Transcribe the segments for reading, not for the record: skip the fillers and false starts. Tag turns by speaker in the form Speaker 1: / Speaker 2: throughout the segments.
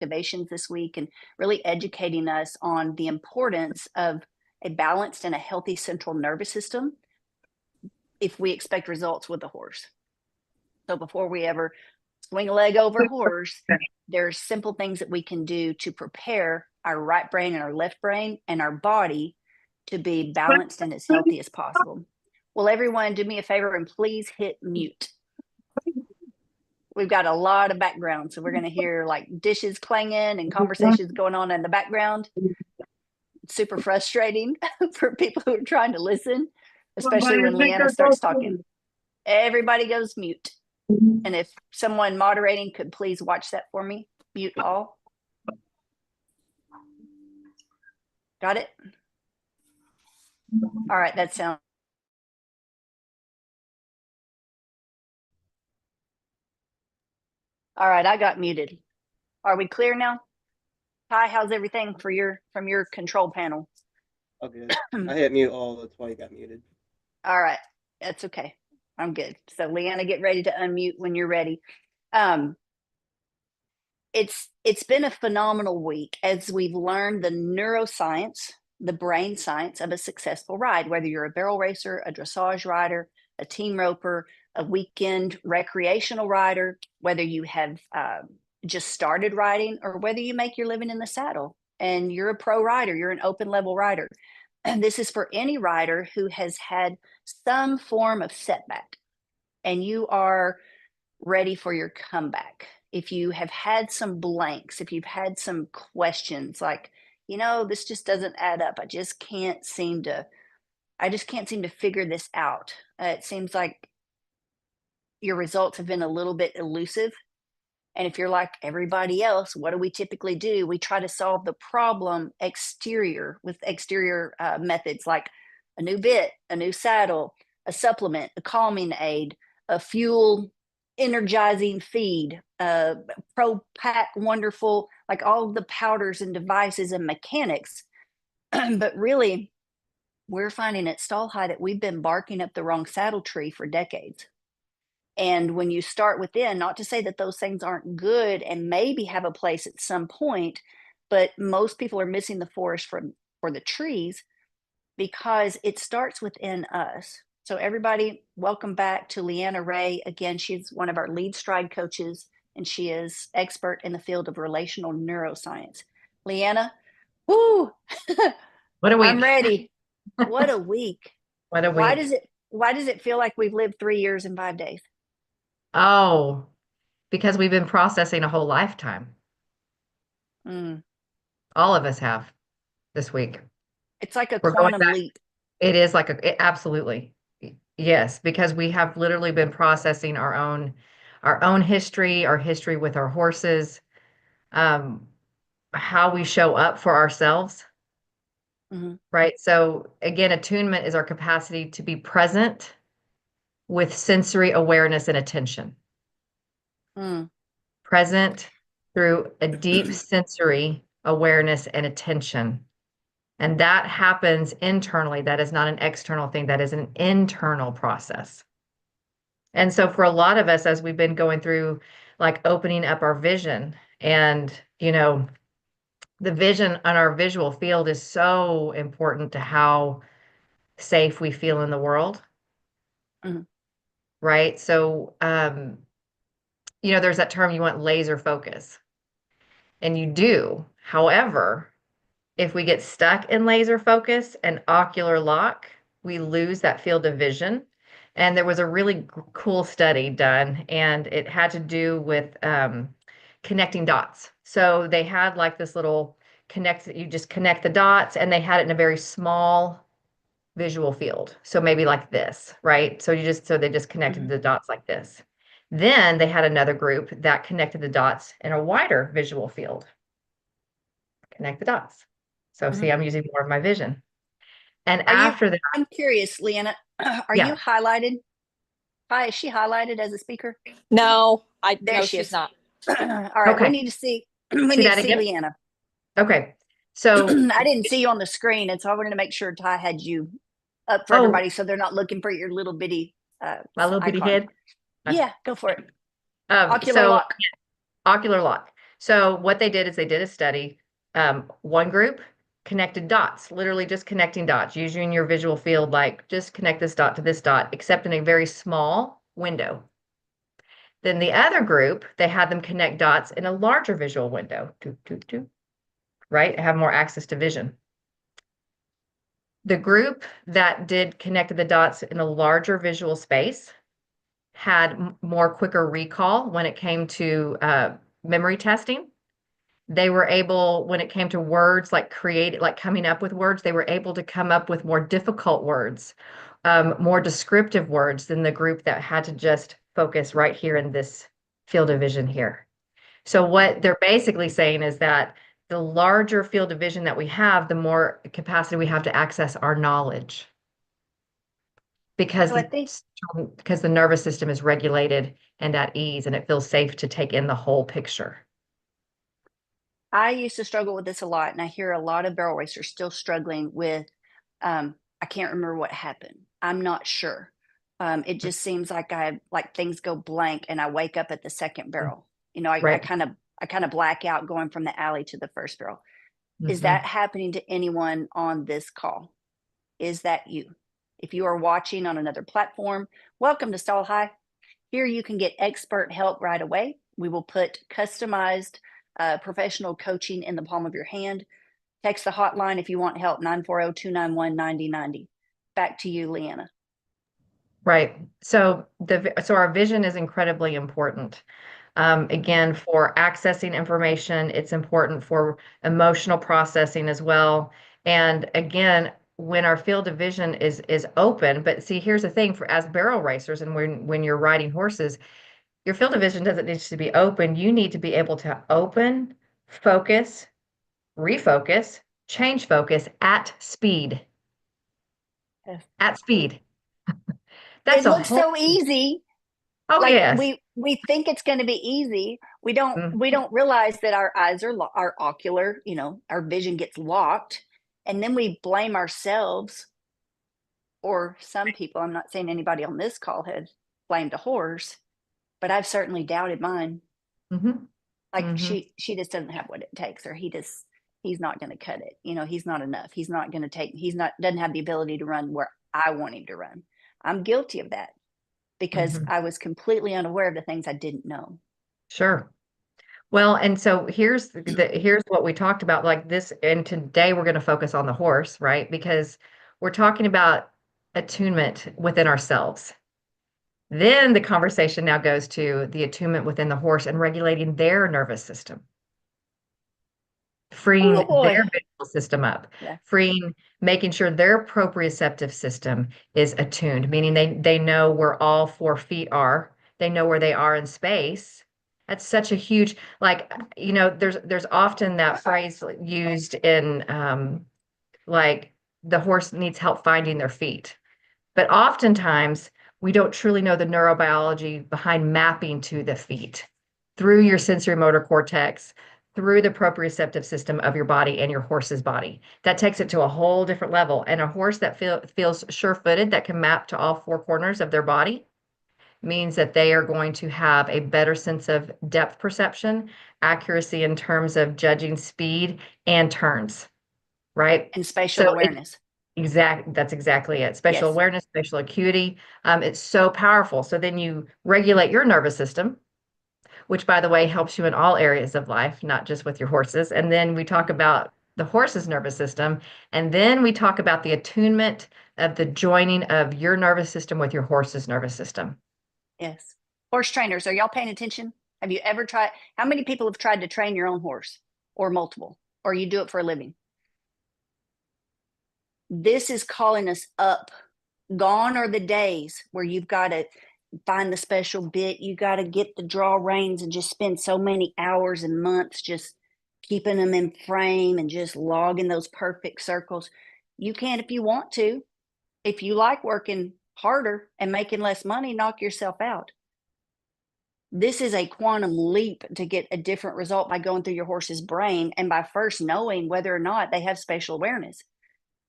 Speaker 1: activations this week and really educating us on the importance of a balanced and a healthy central nervous system if we expect results with a horse. So before we ever swing a leg over a horse, there's simple things that we can do to prepare our right brain and our left brain and our body to be balanced and as healthy as possible. Well, everyone, do me a favor and please hit mute. We've got a lot of background, so we're going to hear like dishes clanging and conversations going on in the background. It's super frustrating for people who are trying to listen, especially when Leanna starts talking. Everybody goes mute. And if someone moderating could please watch that for me, mute all. Got it? All right, that sounds. All right, I got muted. Are we clear now? Hi, how's everything from your control panel?
Speaker 2: Okay. I hit mute all, that's why you got muted.
Speaker 1: All right, that's okay. I'm good. So Leanna, get ready to unmute when you're ready. It's been a phenomenal week as we've learned the neuroscience, the brain science of a successful ride, whether you're a barrel racer, a dressage rider, a team roper, a weekend recreational rider, whether you have just started riding or whether you make your living in the saddle and you're a pro rider, you're an open level rider. And this is for any rider who has had some form of setback and you are ready for your comeback. If you have had some blanks, if you've had some questions like, this just doesn't add up. I just can't seem to figure this out. It seems like your results have been a little bit elusive. And if you're like everybody else, what do we typically do? We try to solve the problem with exterior methods like a new bit, a new saddle, a supplement, a calming aid, a fuel energizing feed, Pro Pack wonderful, like all of the powders and devices and mechanics. But really, we're finding at Stall High that we've been barking up the wrong saddle tree for decades. And when you start within, not to say that those things aren't good and maybe have a place at some point, but most people are missing the forest for the trees because it starts within us. So everybody, welcome back to Leanna Ray. Again, she's one of our lead stride coaches, and she is expert in the field of relational neuroscience. Leanna, woo!
Speaker 3: What a week.
Speaker 1: I'm ready. What a week.
Speaker 3: What a week.
Speaker 1: Why does it feel like we've lived 3 years and 5 days?
Speaker 3: Oh, because we've been processing a whole lifetime. All of us have this week.
Speaker 1: It's like a quantum leap.
Speaker 3: It is like absolutely. Yes, because we have literally been processing our own history, our history with our horses, how we show up for ourselves. Right. So again, attunement is our capacity to be present with sensory awareness and attention. Present through a deep sensory awareness and attention. And that happens internally. That is not an external thing. That is an internal process. And so for a lot of us, as we've been going through like opening up our vision and, the vision on our visual field is so important to how safe we feel in the world. Right. So, there's that term, you want laser focus, and you do. However, if we get stuck in laser focus and ocular lock, we lose that field of vision. And there was a really cool study done, and it had to do with connecting dots. So they had like this little you just connect the dots, and they had it in a very small visual field. So maybe like this, right? So they just connected the dots like this. Then they had another group that connected the dots in a wider visual field. Connect the dots. So see, I'm using more of my vision. And after that,
Speaker 1: I'm curious, Leanna, are you highlighted? Hi, is she highlighted as a speaker?
Speaker 4: No,
Speaker 1: she's not. All right, okay. We need to see Leanna.
Speaker 3: Okay. So
Speaker 1: I didn't see you on the screen, and so I wanted to make sure Ty had you up for everybody, so they're not looking for your little bitty
Speaker 3: my little bitty
Speaker 1: icon.
Speaker 3: head.
Speaker 1: Yeah, go for it. Ocular lock.
Speaker 3: Ocular lock. So what they did is they did a study. One group connected dots, literally just connecting dots, using your visual field, like just connect this dot to this dot, except in a very small window. Then the other group, they had them connect dots in a larger visual window, right? Have more access to vision. The group that did connected the dots in a larger visual space had more quicker recall when it came to memory testing. They were able, when it came to words, like coming up with words, they were able to come up with more difficult words, more descriptive words than the group that had to just focus right here in this field of vision here. So what they're basically saying is that the larger field of vision that we have, the more capacity we have to access our knowledge. Because
Speaker 1: So I think
Speaker 3: the nervous system is regulated and at ease, and it feels safe to take in the whole picture.
Speaker 1: I used to struggle with this a lot, and I hear a lot of barrel racers still struggling with, I can't remember what happened. I'm not sure. It just seems like things go blank and I wake up at the second barrel. You know, I
Speaker 3: Right.
Speaker 1: kind of black out going from the alley to the first barrel. Is
Speaker 3: Mhm.
Speaker 1: that happening to anyone on this call? Is that you? If you are watching on another platform, welcome to Stall High. Here you can get expert help right away. We will put customized professional coaching in the palm of your hand. Text the hotline if you want help, 940-291-9090. Back to you, Leanna.
Speaker 3: Right. So our vision is incredibly important. Again, for accessing information, it's important for emotional processing as well. And again, when our field of vision is open, but see, here's the thing, for as barrel racers and when you're riding horses, your field of vision doesn't need to be open. You need to be able to open, focus, refocus, change focus at speed.
Speaker 1: Yes.
Speaker 3: At speed.
Speaker 1: It
Speaker 3: That's a
Speaker 1: looks
Speaker 3: whole.
Speaker 1: so easy.
Speaker 3: Oh,
Speaker 1: Like
Speaker 3: yes.
Speaker 1: we think it's going to be easy. We
Speaker 3: Mhm.
Speaker 1: don't realize that our eyes are our ocular, our vision gets locked, and then we blame ourselves, or some people. I'm not saying anybody on this call has blamed a horse, but I've certainly doubted mine.
Speaker 3: Mhm.
Speaker 1: Like
Speaker 3: Mhm.
Speaker 1: she just doesn't have what it takes, or he's not going to cut it. He's not enough. He's not going to take. Doesn't have the ability to run where I want him to run. I'm guilty of that because
Speaker 3: Mhm.
Speaker 1: I was completely unaware of the things I didn't know.
Speaker 3: Sure. Well, and so here's what we talked about like this, and today we're going to focus on the horse, right? Because we're talking about attunement within ourselves. Then the conversation now goes to the attunement within the horse and regulating their nervous system, freeing
Speaker 1: Oh
Speaker 3: their
Speaker 1: boy.
Speaker 3: visual system up,
Speaker 1: Yeah.
Speaker 3: making sure their proprioceptive system is attuned, meaning they know where all 4 feet are, they know where they are in space. That's such a huge, like, there's often that phrase used in like the horse needs help finding their feet. But oftentimes, we don't truly know the neurobiology behind mapping to the feet through your sensory motor cortex, through the proprioceptive system of your body and your horse's body. That takes it to a whole different level. And a horse that feels sure-footed, that can map to all 4 corners of their body, means that they are going to have a better sense of depth perception, accuracy in terms of judging speed and turns, right?
Speaker 1: And spatial
Speaker 3: So
Speaker 1: awareness.
Speaker 3: that's exactly it. Spatial
Speaker 1: Yes.
Speaker 3: awareness, spatial acuity. It's so powerful. So then you regulate your nervous system, which, by the way, helps you in all areas of life, not just with your horses. And then we talk about the horse's nervous system. And then we talk about the attunement of the joining of your nervous system with your horse's nervous system.
Speaker 1: Yes. Horse trainers, are y'all paying attention? Have you ever tried? How many people have tried to train your own horse, or multiple, or you do it for a living? This is calling us up. Gone are the days where you've got to find the special bit. You got to get the draw reins and just spend so many hours and months just keeping them in frame and just logging those perfect circles. You can if you want to. If you like working harder and making less money, knock yourself out. This is a quantum leap to get a different result by going through your horse's brain and by first knowing whether or not they have spatial awareness.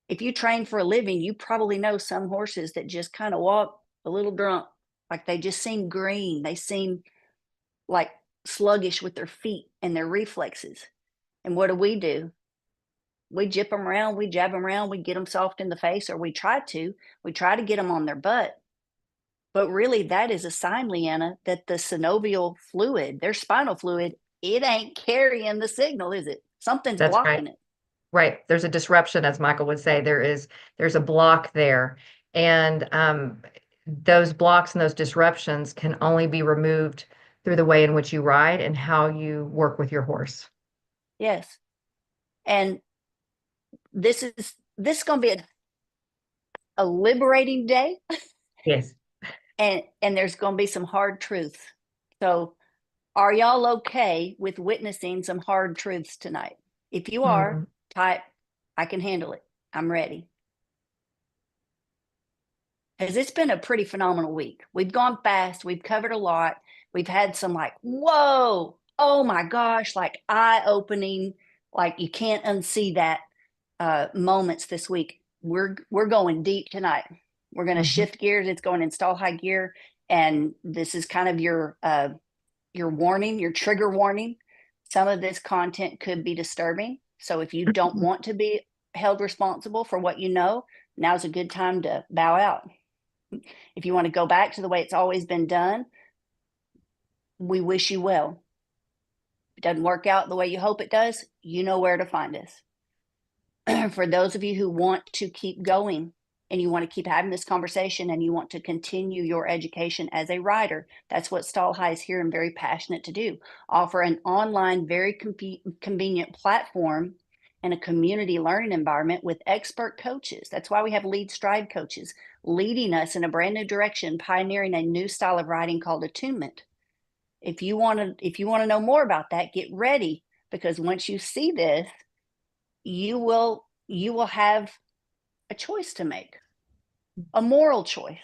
Speaker 1: If you train for a living, you probably know some horses that just kind of walk a little drunk, like they just seem green. They seem like sluggish with their feet. and their reflexes. And what do? We jip them around, we jab them around, we get them soft in the face, or we try to get them on their butt. But really, that is a sign, Leanna, that the synovial fluid, their spinal fluid, it ain't carrying the signal, is it? Something's
Speaker 3: That's
Speaker 1: blocking
Speaker 3: right.
Speaker 1: it.
Speaker 3: Right. There's a disruption, as Michael would say. There's a block there. And those blocks and those disruptions can only be removed through the way in which you ride and how you work with your horse.
Speaker 1: Yes. And this is going to be a liberating day.
Speaker 3: Yes.
Speaker 1: And there's going to be some hard truths. So are y'all okay with witnessing some hard truths tonight? If you are, type, I can handle it. I'm ready. Because it's been a pretty phenomenal week. We've gone fast. We've covered a lot. We've had some like, whoa, oh my gosh, like eye-opening, like you can't unsee that moments this week. We're going deep tonight. We're going to shift gears. It's going install high gear. And this is kind of your warning, your trigger warning. Some of this content could be disturbing. So if you don't want to be held responsible for what you know, now's a good time to bow out. If you want to go back to the way it's always been done, we wish you well. If it doesn't work out the way you hope it does, you know where to find us. For those of you who want to keep going and you want to keep having this conversation and you want to continue your education as a rider, that's what Stall High is here and very passionate to do. Offer an online, very convenient platform and a community learning environment with expert coaches. That's why we have lead stride coaches leading us in a brand new direction, pioneering a new style of riding called attunement. If you want to know more about that, get ready, because once you see this, you will have a choice to make, a moral choice.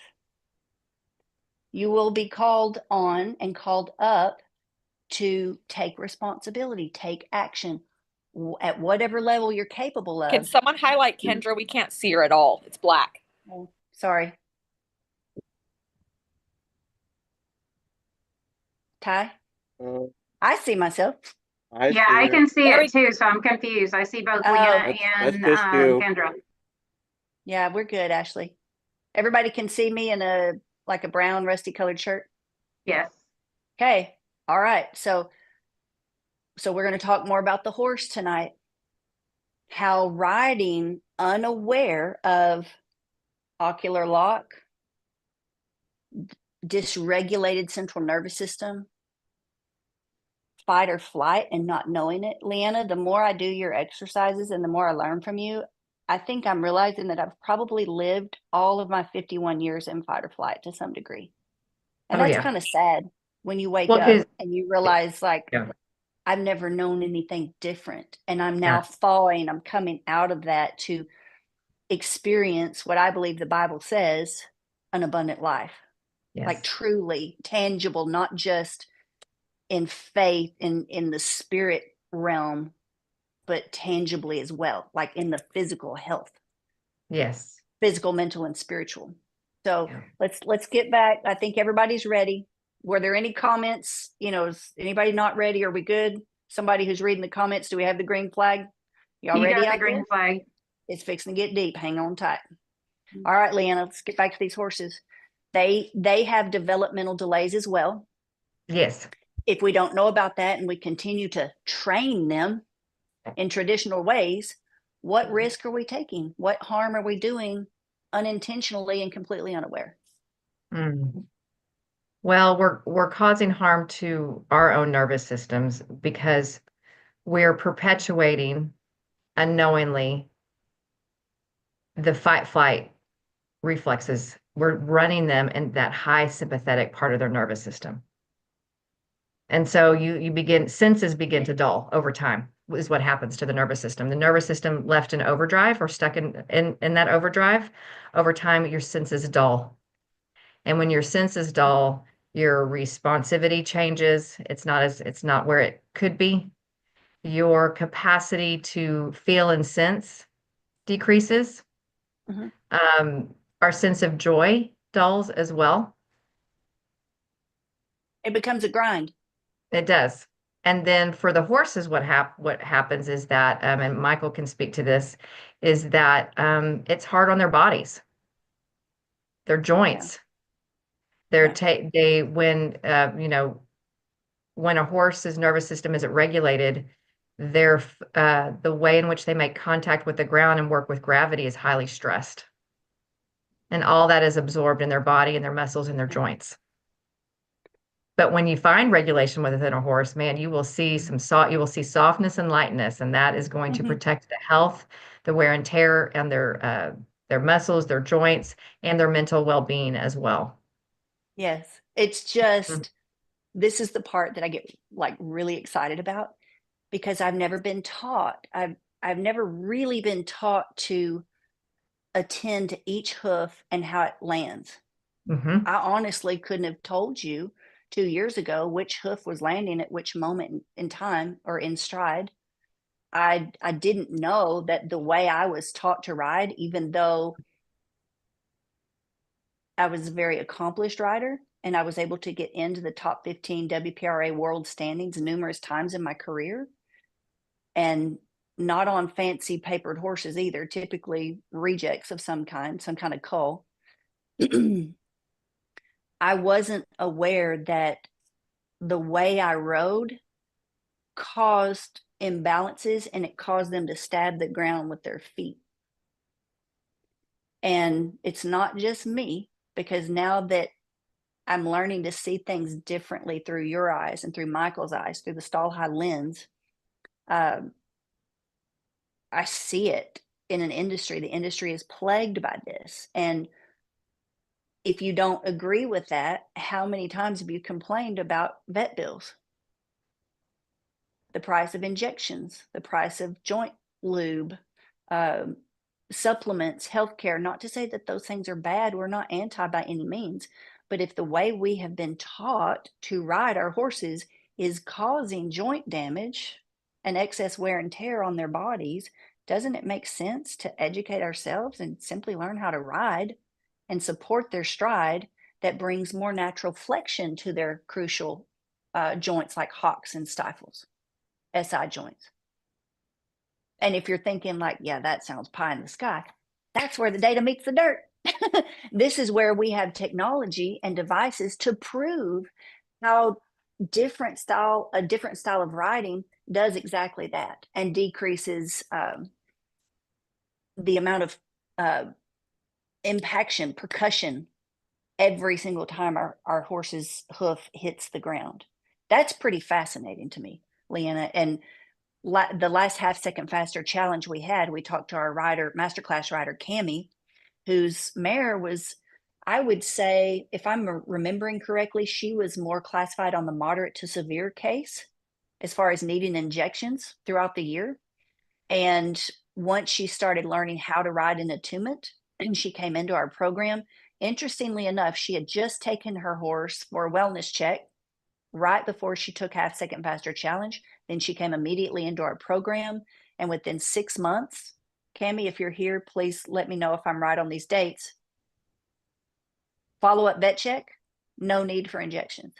Speaker 1: You will be called on and called up to take responsibility, take action at whatever level you're capable of.
Speaker 4: Can someone highlight Kendra? We can't see her at all. It's black.
Speaker 1: Oh, sorry. Ty? I see myself.
Speaker 5: Yeah, I can see it too, so I'm confused. I see both Leanna and Kendra.
Speaker 1: Yeah, we're good, Ashley. Everybody can see me in a brown rusty colored shirt?
Speaker 5: Yes.
Speaker 1: Okay. All right. So we're going to talk more about the horse tonight. How riding unaware of ocular lock, dysregulated central nervous system, fight or flight, and not knowing it. Leanna, the more I do your exercises and the more I learn from you, I think I'm realizing that I've probably lived all of my 51 years in fight or flight to some degree. And that's kind of sad when you wake up and you realize I've never known anything different. And I'm now thawing, I'm coming out of that to experience what I believe the Bible says, an abundant life. Yes. Like truly tangible, not just in faith, in the spirit realm, but tangibly as well, like in the physical health.
Speaker 3: Yes.
Speaker 1: Physical, mental, and spiritual. So let's get back. I think everybody's ready. Were there any comments? Is anybody not ready? Are we good? Somebody who's reading the comments, do we have the green flag? Y'all ready?
Speaker 5: Got the green flag.
Speaker 1: It's fixing to get deep. Hang on tight. All right, Leanna, let's get back to these horses. They have developmental delays as well.
Speaker 3: Yes.
Speaker 1: If we don't know about that and we continue to train them in traditional ways, what risk are we taking? What harm are we doing unintentionally and completely unaware?
Speaker 3: Well, we're causing harm to our own nervous systems because we're perpetuating unknowingly the fight-flight reflexes. We're running them in that high sympathetic part of their nervous system. And so senses begin to dull over time, is what happens to the nervous system. The nervous system left in overdrive or stuck in that overdrive, over time, your senses dull. And when your senses dull, your responsivity changes. It's not where it could be. Your capacity to feel and sense decreases. Our sense of joy dulls as well.
Speaker 1: It becomes a grind.
Speaker 3: It does. And then for the horses, what happens is that, and Michael can speak to this, is that it's hard on their bodies, their joints. They're they when you know, when a horse's nervous system isn't regulated, their the way in which they make contact with the ground and work with gravity is highly stressed, and all that is absorbed in their body and their muscles and their joints. But when you find regulation within a horse, man, you will see you will see softness and lightness, and that is going to protect the health, the wear and tear, and their muscles, their joints, and their mental well-being as well.
Speaker 1: Yes, it's just this is the part that I get like really excited about, because I've never been taught. I've never really been taught to attend to each hoof and how it lands. I honestly couldn't have told you 2 years ago which hoof was landing at which moment in time or in stride. I didn't know that the way I was taught to ride, even though I was a very accomplished rider and I was able to get into the top 15 WPRA world standings numerous times in my career, and not on fancy papered horses either, typically rejects of some kind of cull. I wasn't aware that the way I rode caused imbalances, and it caused them to stab the ground with their feet. And it's not just me, because now that I'm learning to see things differently through your eyes and through Michael's eyes, through the stall high lens, I see it in an industry. The industry is plagued by this. And if you don't agree with that, how many times have you complained about vet bills? The price of injections, the price of joint lube, supplements, healthcare. Not to say that those things are bad. We're not anti by any means. But if the way we have been taught to ride our horses is causing joint damage and excess wear and tear on their bodies, doesn't it make sense to educate ourselves and simply learn how to ride and support their stride that brings more natural flexion to their crucial joints like hocks and stifles, SI joints? And if you're thinking like, yeah, that sounds pie in the sky, that's where the data meets the dirt. This is where we have technology and devices to prove how a different style of riding does exactly that and decreases the amount of impaction, percussion every single time our horse's hoof hits the ground. That's pretty fascinating to me, Leanna. And the last half second faster challenge we had, we talked to our rider, masterclass rider, Cammie, whose mare was, I would say, if I'm remembering correctly, she was more classified on the moderate to severe case as far as needing injections throughout the year. And once she started learning how to ride in attunement and she came into our program, interestingly enough, she had just taken her horse for a wellness check right before she took half second faster challenge. Then she came immediately into our program. And within 6 months, Cammie, if you're here, please let me know if I'm right on these dates. Follow-up vet check, no need for injections.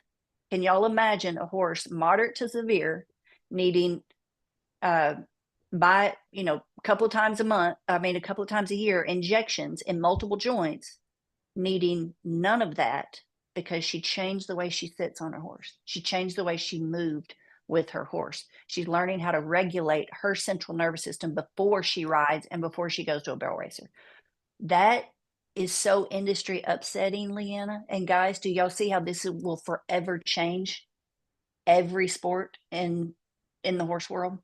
Speaker 1: Can y'all imagine a horse moderate to severe needing a couple of times a year, injections in multiple joints, needing none of that because she changed the way she sits on her horse. She changed the way she moved with her horse. She's learning how to regulate her central nervous system before she rides and before she goes to a barrel racer. That is so industry upsetting, Leanna. And guys, do y'all see how this will forever change every sport in the horse world?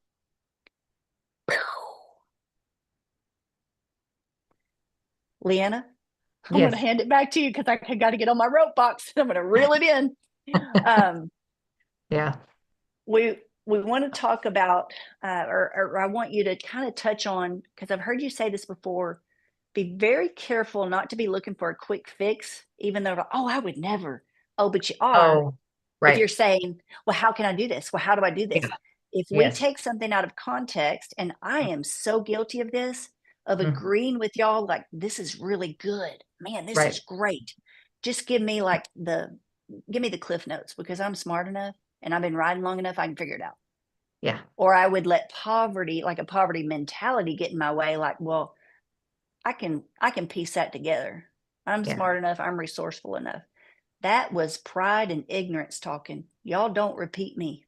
Speaker 1: Leanna, I'm going to hand it back to you because I got to get on my rope box. I'm going to reel it in.
Speaker 3: Yeah.
Speaker 1: We want to talk about, or I want you to kind of touch on, because I've heard you say this before, be very careful not to be looking for a quick fix, even though, oh, I would never. Oh, but you are.
Speaker 3: Oh, right.
Speaker 1: If you're saying, well, how can I do this? Well, how do I do this?
Speaker 3: Yeah.
Speaker 1: If we take something out of context, and I am so guilty of this, of agreeing with y'all, like, this is really good. Man, this is great. Just give me the Cliff Notes, because I'm smart enough and I've been riding long enough, I can figure it out.
Speaker 3: Yeah.
Speaker 1: Or I would let poverty, like a poverty mentality, get in my way. Like, well, I can piece that together. I'm
Speaker 3: Yeah.
Speaker 1: smart enough. I'm resourceful enough. That was pride and ignorance talking. Y'all don't repeat me.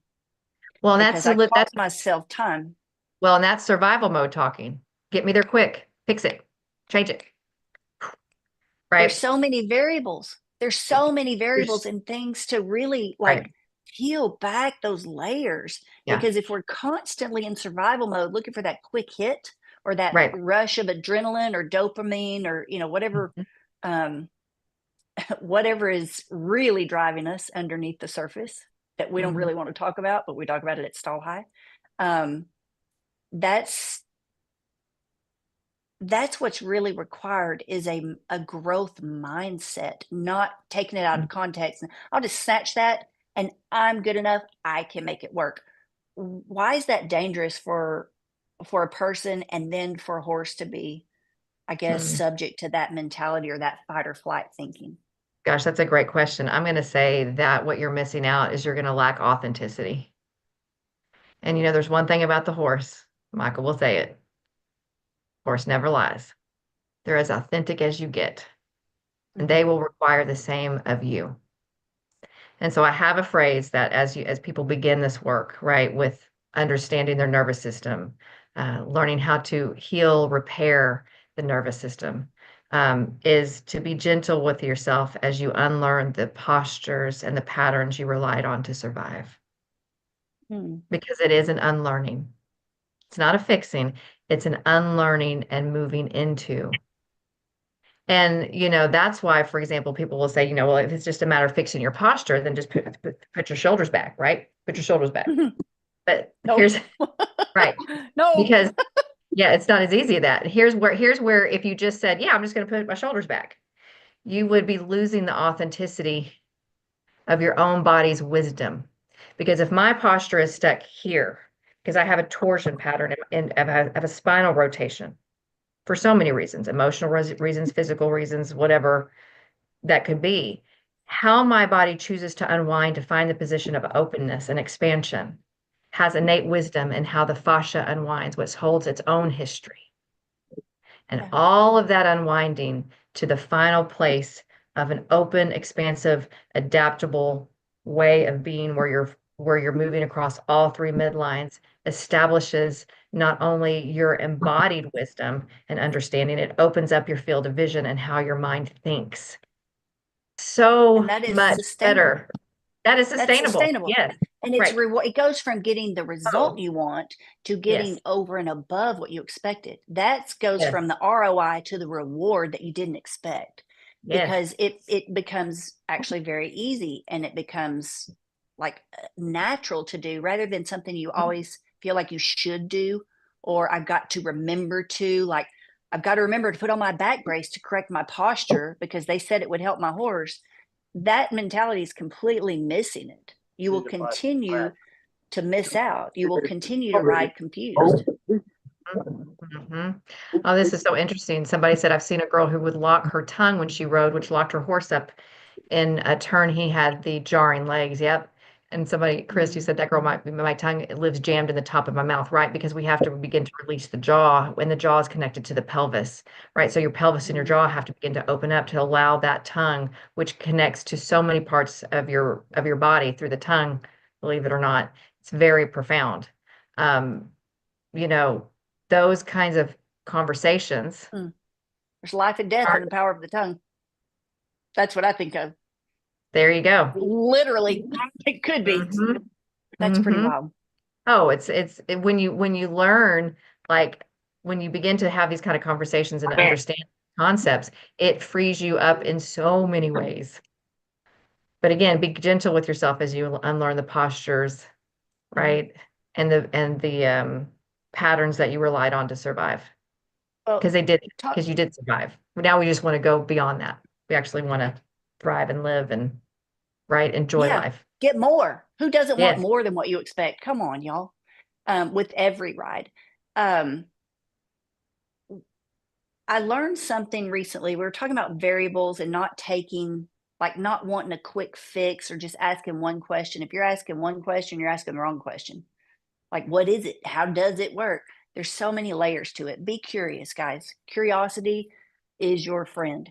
Speaker 3: Well,
Speaker 1: Because I cost myself time.
Speaker 3: Well, and that's survival mode talking. Get me there quick. Fix it. Change it. Right.
Speaker 1: There's so many variables. There's so many variables and things to really like peel back those layers.
Speaker 3: Yeah.
Speaker 1: Because if we're constantly in survival mode, looking for that quick hit or that rush of adrenaline or dopamine or, you know, whatever, whatever is really driving us underneath the surface that we don't really want to talk about, but we talk about it at stall high. That's what's really required is a growth mindset, not taking it out of context. I'll just snatch that and I'm good enough. I can make it work. Why is that dangerous for a person and then for a horse to be, I guess, subject to that mentality or that fight or flight thinking?
Speaker 3: Gosh, that's a great question. I'm going to say that what you're missing out is you're going to lack authenticity. And, you know, there's one thing about the horse. Michael will say it. Horse never lies. They're as authentic as you get. And they will require the same of you. And so I have a phrase that as people begin this work, right, with understanding their nervous system, learning how to heal, repair the nervous system, is to be gentle with yourself as you unlearn the postures and the patterns you relied on to survive. Because it is an unlearning. It's not a fixing, it's an unlearning and moving into. And, you know, that's why, for example, people will say, you know, well, if it's just a matter of fixing your posture, then just put your shoulders back, right? Put your shoulders back. But here's right.
Speaker 1: No.
Speaker 3: Because yeah, it's not as easy as that. Here's where if you just said, yeah, I'm just going to put my shoulders back, you would be losing the authenticity of your own body's wisdom. Because if my posture is stuck here, because I have a torsion pattern and I have a spinal rotation for so many reasons, emotional reasons, physical reasons, whatever that could be, how my body chooses to unwind to find the position of openness and expansion has innate wisdom in how the fascia unwinds, which holds its own history. And all of that unwinding to the final place of an open, expansive, adaptable way of being where you're moving across all three midlines establishes not only your embodied wisdom and understanding, it opens up your field of vision and how your mind thinks. So much better. That is sustainable. Yes.
Speaker 1: And it's it goes from getting the result you want to getting over and above what you expected. That goes from the ROI to the reward that you didn't expect. Because it becomes actually very easy and it becomes like natural to do rather than something you always feel like you should do, or I've got to remember to, like, I've got to remember to put on my back brace to correct my posture because they said it would help my horse. That mentality is completely missing it. You will continue to miss out. You will continue to ride confused.
Speaker 3: Oh, this is so interesting. Somebody said, I've seen a girl who would lock her tongue when she rode, which locked her horse up in a turn. He had the jarring legs. Yep. And somebody, Chris, you said that girl my tongue lives jammed in the top of my mouth, right? Because we have to begin to release the jaw when the jaw is connected to the pelvis, right? So your pelvis and your jaw have to begin to open up to allow that tongue, which connects to so many parts of your body through the tongue, believe it or not. It's very profound. You know, those kinds of conversations.
Speaker 1: There's life and death in the power of the tongue. That's what I think of.
Speaker 3: There you go.
Speaker 1: Literally, it could be. That's pretty wild.
Speaker 3: Oh, it's when you learn, like when you begin to have these kind of conversations and understand concepts, it frees you up in so many ways. But again, be gentle with yourself as you unlearn the postures, right? And the patterns that you relied on to survive. Because you did survive. Now we just want to go beyond that. We actually want to thrive and live and enjoy life.
Speaker 1: Get more. Who doesn't want more than what you expect? Come on, y'all. With every ride. I learned something recently. We were talking about variables and not wanting a quick fix or just asking one question. If you're asking one question, you're asking the wrong question. Like, what is it? How does it work? There's so many layers to it. Be curious, guys. Curiosity is your friend.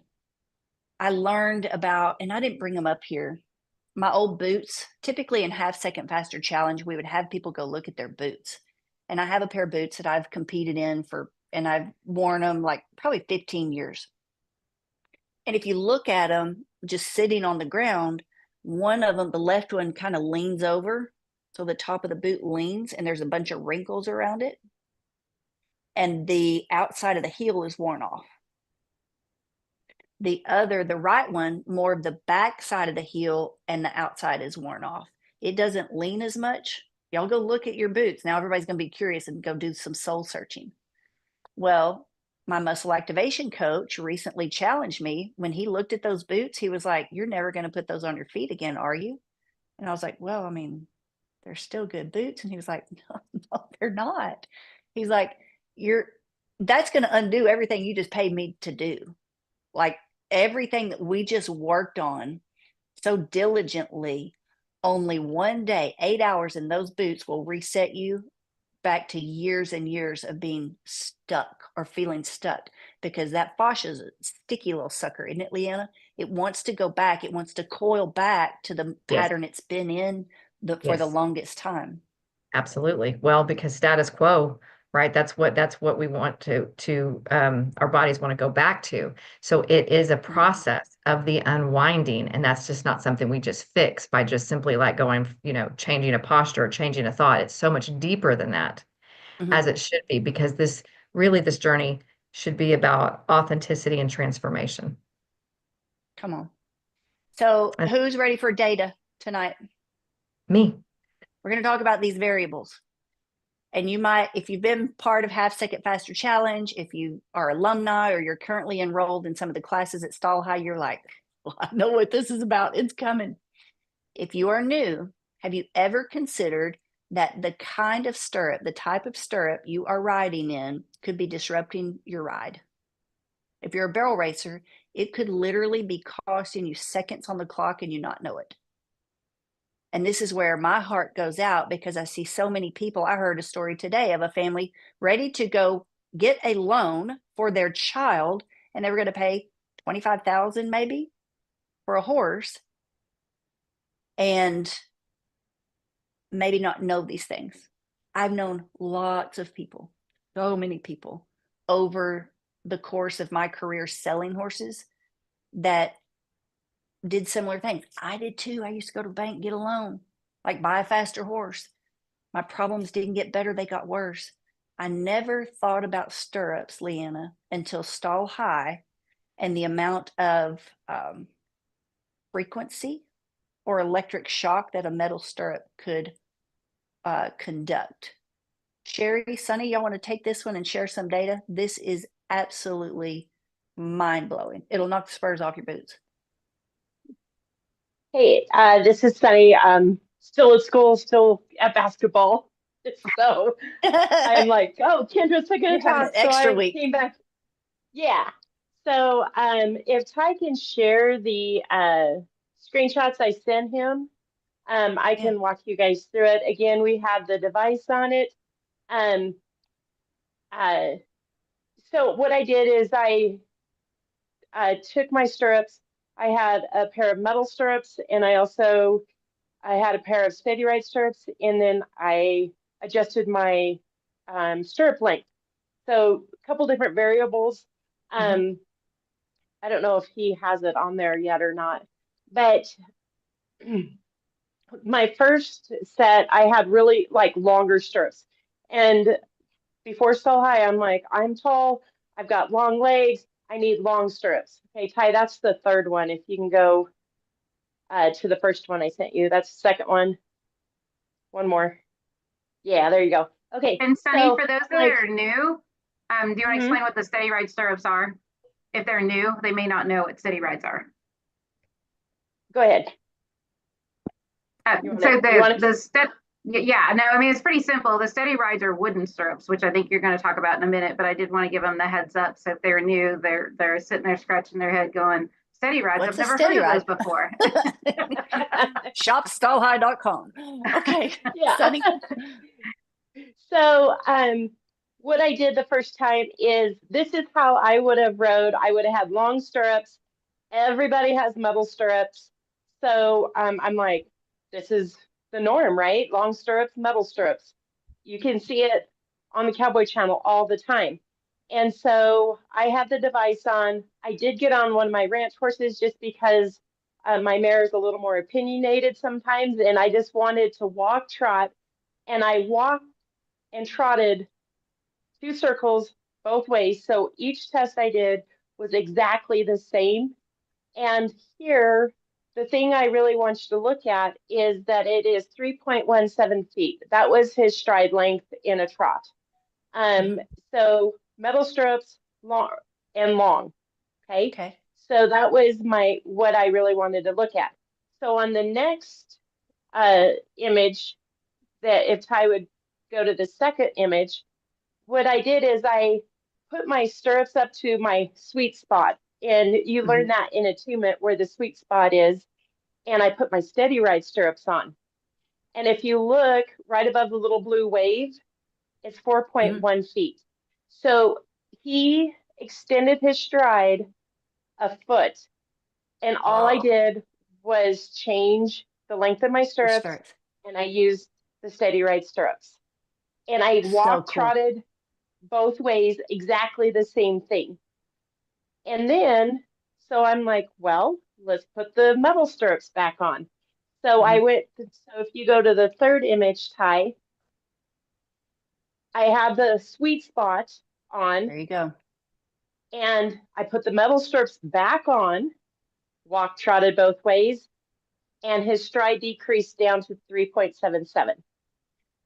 Speaker 1: I learned about, and I didn't bring them up here, my old boots. Typically in half second faster challenge, we would have people go look at their boots. And I have a pair of boots that I've competed in and I've worn them like probably 15 years. And if you look at them just sitting on the ground, one of them, the left one, kind of leans over. So the top of the boot leans and there's a bunch of wrinkles around it. And the outside of the heel is worn off. The right one, more of the back side of the heel and the outside is worn off. It doesn't lean as much. Y'all go look at your boots. Now everybody's going to be curious and go do some soul searching. Well, my muscle activation coach recently challenged me. When he looked at those boots, he was like, "You're never going to put those on your feet again, are you?" And I was like, "Well, I mean, they're still good boots." And he was like, "No, they're not." He's like, that's going to undo everything you just paid me to do. Like everything that we just worked on so diligently, only one day, 8 hours in those boots will reset you back to years and years of being stuck or feeling stuck, because that fascia is a sticky little sucker, isn't it, Leanna? It wants to go back. It wants to coil back to the pattern it's been in for the longest time.
Speaker 3: Absolutely. Well, because status quo, right? That's what we want to our bodies want to go back to. So it is a process of the unwinding, and that's just not something we just fix by just simply like going, changing a posture or changing a thought. It's so much deeper than that, as it should be, because this journey should be about authenticity and transformation.
Speaker 1: Come on. So who's ready for data tonight?
Speaker 3: Me.
Speaker 1: We're going to talk about these variables. And you might, if you've been part of Half Second Faster Challenge, if you are alumni or you're currently enrolled in some of the classes at Stall High, you're like, "Well, I know what this is about. It's coming." If you are new, have you ever considered that the kind of stirrup, the type of stirrup you are riding in could be disrupting your ride? If you're a barrel racer, it could literally be costing you seconds on the clock and you not know it. And this is where my heart goes out, because I see so many people. I heard a story today of a family ready to go get a loan for their child, and they were going to pay $25,000 maybe for a horse, and maybe not know these things. I've known lots of people, so many people over the course of my career selling horses that did similar things. I did too. I used to go to the bank, get a loan, like buy a faster horse. My problems didn't get better. They got worse. I never thought about stirrups, Leanna, until Stall High and the amount of frequency or electric shock that a metal stirrup could conduct. Sherry, Sonny, y'all want to take this one and share some data? This is absolutely mind-blowing. It'll knock the spurs off your boots.
Speaker 6: Hey, this is Sunny. Still at school, still at basketball. So I'm like, oh, Kendra's taking a talk. So
Speaker 1: extra
Speaker 6: I
Speaker 1: week.
Speaker 6: came back. Yeah. So if Ty can share the screenshots I sent him, I can walk you guys through it. Again, we have the device on it. So what I did is I took my stirrups. I had a pair of metal stirrups, and I had a pair of steady ride stirrups, and then I adjusted my stirrup length. So a couple different variables. I don't know if he has it on there yet or not, but my first set, I had really like longer stirrups. And before Stall High, I'm like, I'm tall, I've got long legs, I need long stirrups. Okay, Ty, that's the third one. If you can go to the first one I sent you. That's the second one. One more. Yeah, there you go. Okay.
Speaker 5: And Sunny, for those that are new, do you want to explain what the steady ride stirrups are? If they're new, they may not know what steady rides are.
Speaker 6: Go ahead.
Speaker 5: Yeah, no, I mean, it's pretty simple. The steady rides are wooden stirrups, which I think you're going to talk about in a minute, but I did want to give them the heads up. So if they're new, they're sitting there scratching their head going, steady rides, I've never heard of those before.
Speaker 1: Shopstallhigh.com. Okay.
Speaker 6: Yeah.
Speaker 1: Sunny.
Speaker 6: So, what I did the first time is this is how I would have rode. I would have had long stirrups. Everybody has metal stirrups. So, I'm like, this is the norm, right? Long stirrups, metal stirrups. You can see it on the Cowboy Channel all the time. And so I had the device on. I did get on one of my ranch horses just because my mare is a little more opinionated sometimes, and I just wanted to walk, trot, and I walked and trotted 2 circles both ways. So each test I did was exactly the same. And here, the thing I really want you to look at is that it is 3.17 feet. That was his stride length in a trot. So metal stirrups, long and long. Okay.
Speaker 1: Okay.
Speaker 6: So that was what I really wanted to look at. So on the next image, that if Ty would go to the second image, what I did is I put my stirrups up to my sweet spot. And you learn that in attunement where the sweet spot is. And I put my steady ride stirrups on. And if you look right above the little blue wave, it's 4.1 feet. So he extended his stride a foot. And all I did was change the length of my stirrups, and I used the steady ride stirrups. And I walked, trotted both ways, exactly the same thing. And then, so I'm like, well, let's put the metal stirrups back on. So I went, so if you go to the third image, Ty, I have the sweet spot on.
Speaker 1: There you go.
Speaker 6: And I put the metal stirrups back on, walked, trotted both ways, and his stride decreased down to 3.77,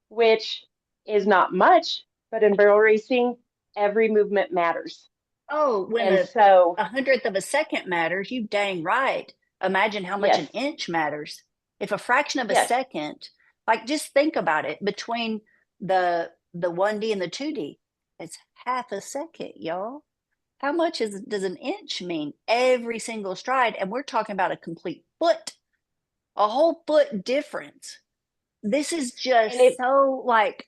Speaker 6: which is not much, but in barrel racing, every movement matters.
Speaker 1: Oh, when
Speaker 6: And so
Speaker 1: 1/100th of a second matters, you dang right. Imagine how much an inch matters. If a fraction of a second, like just think about it, between the 1D and the 2D, it's half a second, y'all. How much does an inch mean? Every single stride, and we're talking about a complete foot, a whole foot difference. This is just so like,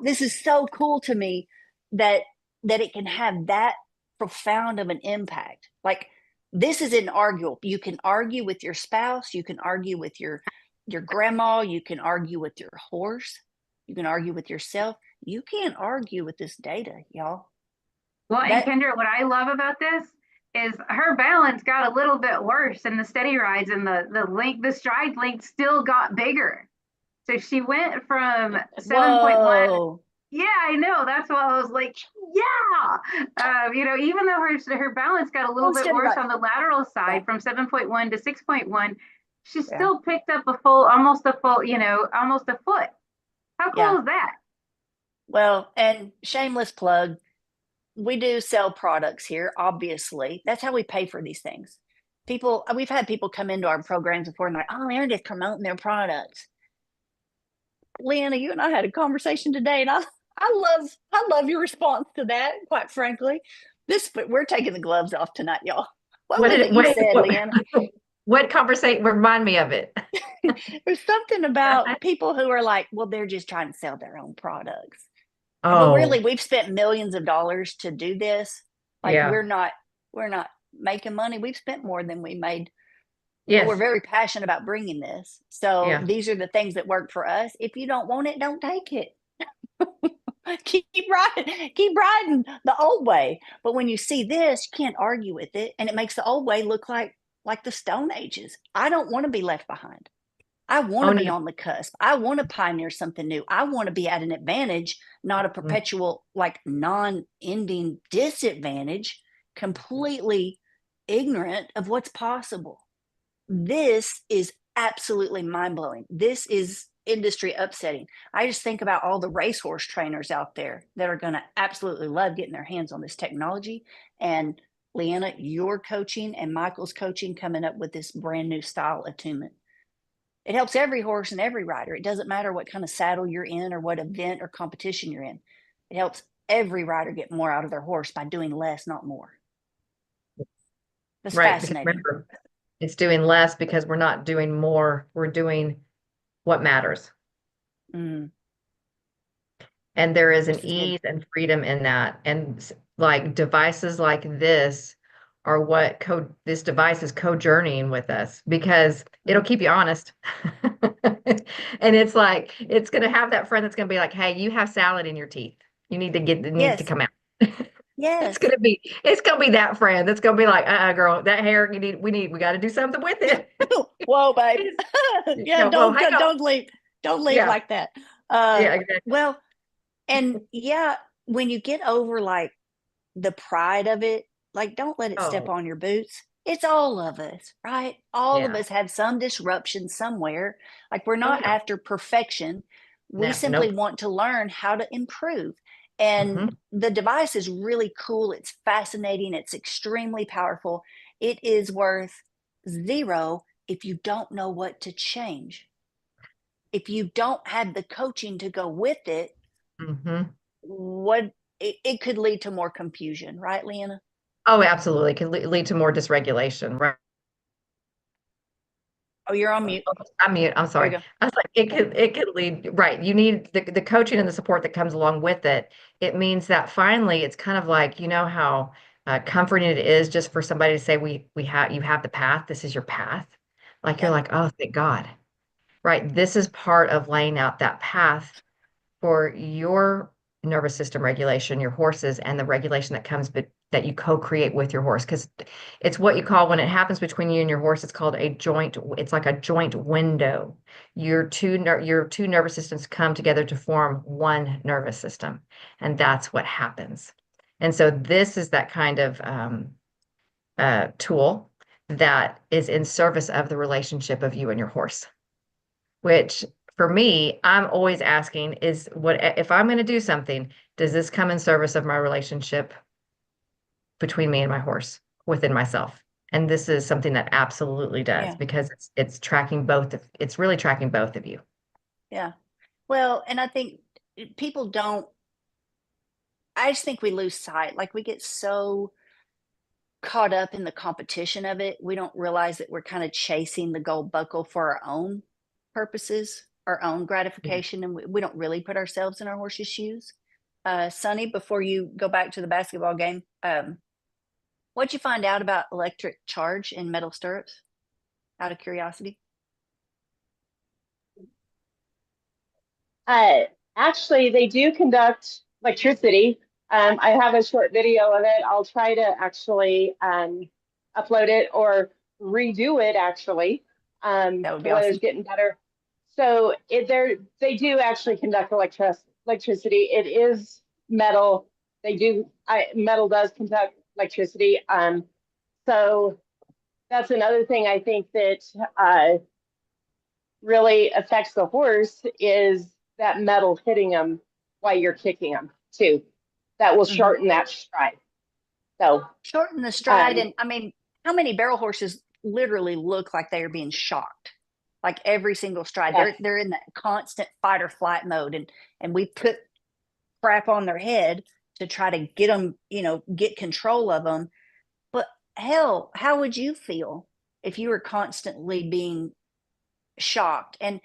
Speaker 1: this is so cool to me that it can have that profound of an impact. Like, this is inarguable. You can argue with your spouse, you can argue with your grandma, you can argue with your horse, you can argue with yourself. You can't argue with this data, y'all.
Speaker 5: Well, and Kendra, what I love about this is her balance got a little bit worse in the steady rides, and the stride length still got bigger. So she went from 7.1. Yeah, I know. That's why I was like, yeah. Even though her balance got a little bit worse on the lateral side from 7.1 to 6.1, she still picked up almost a foot. How cool is that?
Speaker 1: Well, and shameless plug, we do sell products here, obviously. That's how we pay for these things. We've had people come into our programs before and like, oh, they're just promoting their products. Leanna, you and I had a conversation today, and I love your response to that, quite frankly. We're taking the gloves off tonight, y'all. What you said, Leanna?
Speaker 3: What conversation? Remind me of it.
Speaker 1: There's something about people who are like, well, they're just trying to sell their own products.
Speaker 3: Oh.
Speaker 1: But really, we've spent millions of dollars to do this. Like, we're not making money. We've spent more than we made. Yes. But we're very passionate about bringing this. So these are the things that work for us. If you don't want it, don't take it. keep riding the old way. But when you see this, you can't argue with it. And it makes the old way look like the Stone Ages. I don't want to be left behind. I want to be on the cusp. I want to pioneer something new. I want to be at an advantage, not a perpetual, like, non-ending disadvantage, completely ignorant of what's possible. This is absolutely mind-blowing. This is industry upsetting. I just think about all the racehorse trainers out there that are going to absolutely love getting their hands on this technology. And Leanna, your coaching and Michael's coaching coming up with this brand new style attunement. It helps every horse and every rider. It doesn't matter what kind of saddle you're in or what event or competition you're in. It helps every rider get more out of their horse by doing less, not more. That's fascinating.
Speaker 3: Remember, it's doing less because we're not doing more. We're doing what matters. And there is an
Speaker 1: This is good.
Speaker 3: ease and freedom in that. And like devices like this are what this device is co-journeying with us because it'll keep you honest. And it's like, it's going to have that friend that's going to be like, hey, you have salad in your teeth. You need to it needs to
Speaker 1: Yes.
Speaker 3: come out.
Speaker 1: Yes.
Speaker 3: It's gonna be that friend that's gonna be like, girl, that hair, we got to do something with it.
Speaker 1: Whoa, babe. Yeah,
Speaker 3: No, well, hang on.
Speaker 1: don't leave
Speaker 3: Yeah.
Speaker 1: like that.
Speaker 3: Yeah, exactly.
Speaker 1: Well, and yeah, when you get over like the pride of it, like don't let it step
Speaker 3: Oh,
Speaker 1: on your boots. It's all of us, right? All of
Speaker 3: yeah.
Speaker 1: us have some disruption somewhere. Like we're
Speaker 3: Oh,
Speaker 1: not
Speaker 3: yeah.
Speaker 1: after perfection. We
Speaker 3: No,
Speaker 1: simply
Speaker 3: nope.
Speaker 1: want to learn how to improve. And
Speaker 3: Hmm.
Speaker 1: the device is really cool. It's fascinating. It's extremely powerful. It is worth zero if you don't know what to change. If you don't have the coaching to go with it,
Speaker 3: Hmm.
Speaker 1: what it could lead to more confusion, right, Leanna?
Speaker 3: Oh, absolutely. Could lead to more dysregulation, right?
Speaker 1: Oh, you're on mute.
Speaker 3: I'm mute. I'm
Speaker 1: There you
Speaker 3: sorry.
Speaker 1: go.
Speaker 3: I was like, it could lead, right. You need the coaching and the support that comes along with it. It means that finally it's kind of like, you know how comforting it is just for somebody to say, you have the path. This is your path. Like you're
Speaker 1: Yeah.
Speaker 3: like, oh, thank God. Right. This is part of laying out that path for your nervous system regulation, your horses, and the regulation that comes that you co-create with your horse. Because it's what you call when it happens between you and your horse, it's called a joint. It's like a joint window. Your two nervous systems come together to form one nervous system, and that's what happens. And so this is that kind of tool that is in service of the relationship of you and your horse, which for me, I'm always asking is what if I'm going to do something, does this come in service of my relationship between me and my horse within myself? And this is something that absolutely does
Speaker 1: Yeah.
Speaker 3: because it's tracking it's really tracking both of you.
Speaker 1: Yeah. Well, and I think people don't, I just think we lose sight. Like we get so caught up in the competition of it, we don't realize that we're kind of chasing the gold buckle for our own purposes, our own gratification, and we don't really put ourselves in our horse's shoes. Sonny, before you go back to the basketball game, what'd you find out about electric charge in metal stirrups? Out of curiosity.
Speaker 6: Uh, Actually, they do conduct electricity. I have a short video of it. I'll try to actually upload it or redo it actually.
Speaker 1: That would
Speaker 6: The
Speaker 1: be
Speaker 6: weather's
Speaker 1: awesome.
Speaker 6: getting better. So they do actually conduct electricity. It is metal. Metal does conduct electricity. So that's another thing I think that really affects the horse is that metal hitting them while you're kicking them too. That will
Speaker 1: Mhm.
Speaker 6: shorten that stride. So
Speaker 1: Shorten the stride. And I mean, how many barrel horses literally look like they are being shocked? Like every single stride,
Speaker 6: yeah,
Speaker 1: they're in that constant fight or flight mode, and we put crap on their head to try to get them, get control of them. But hell, how would you feel if you were constantly being shocked? And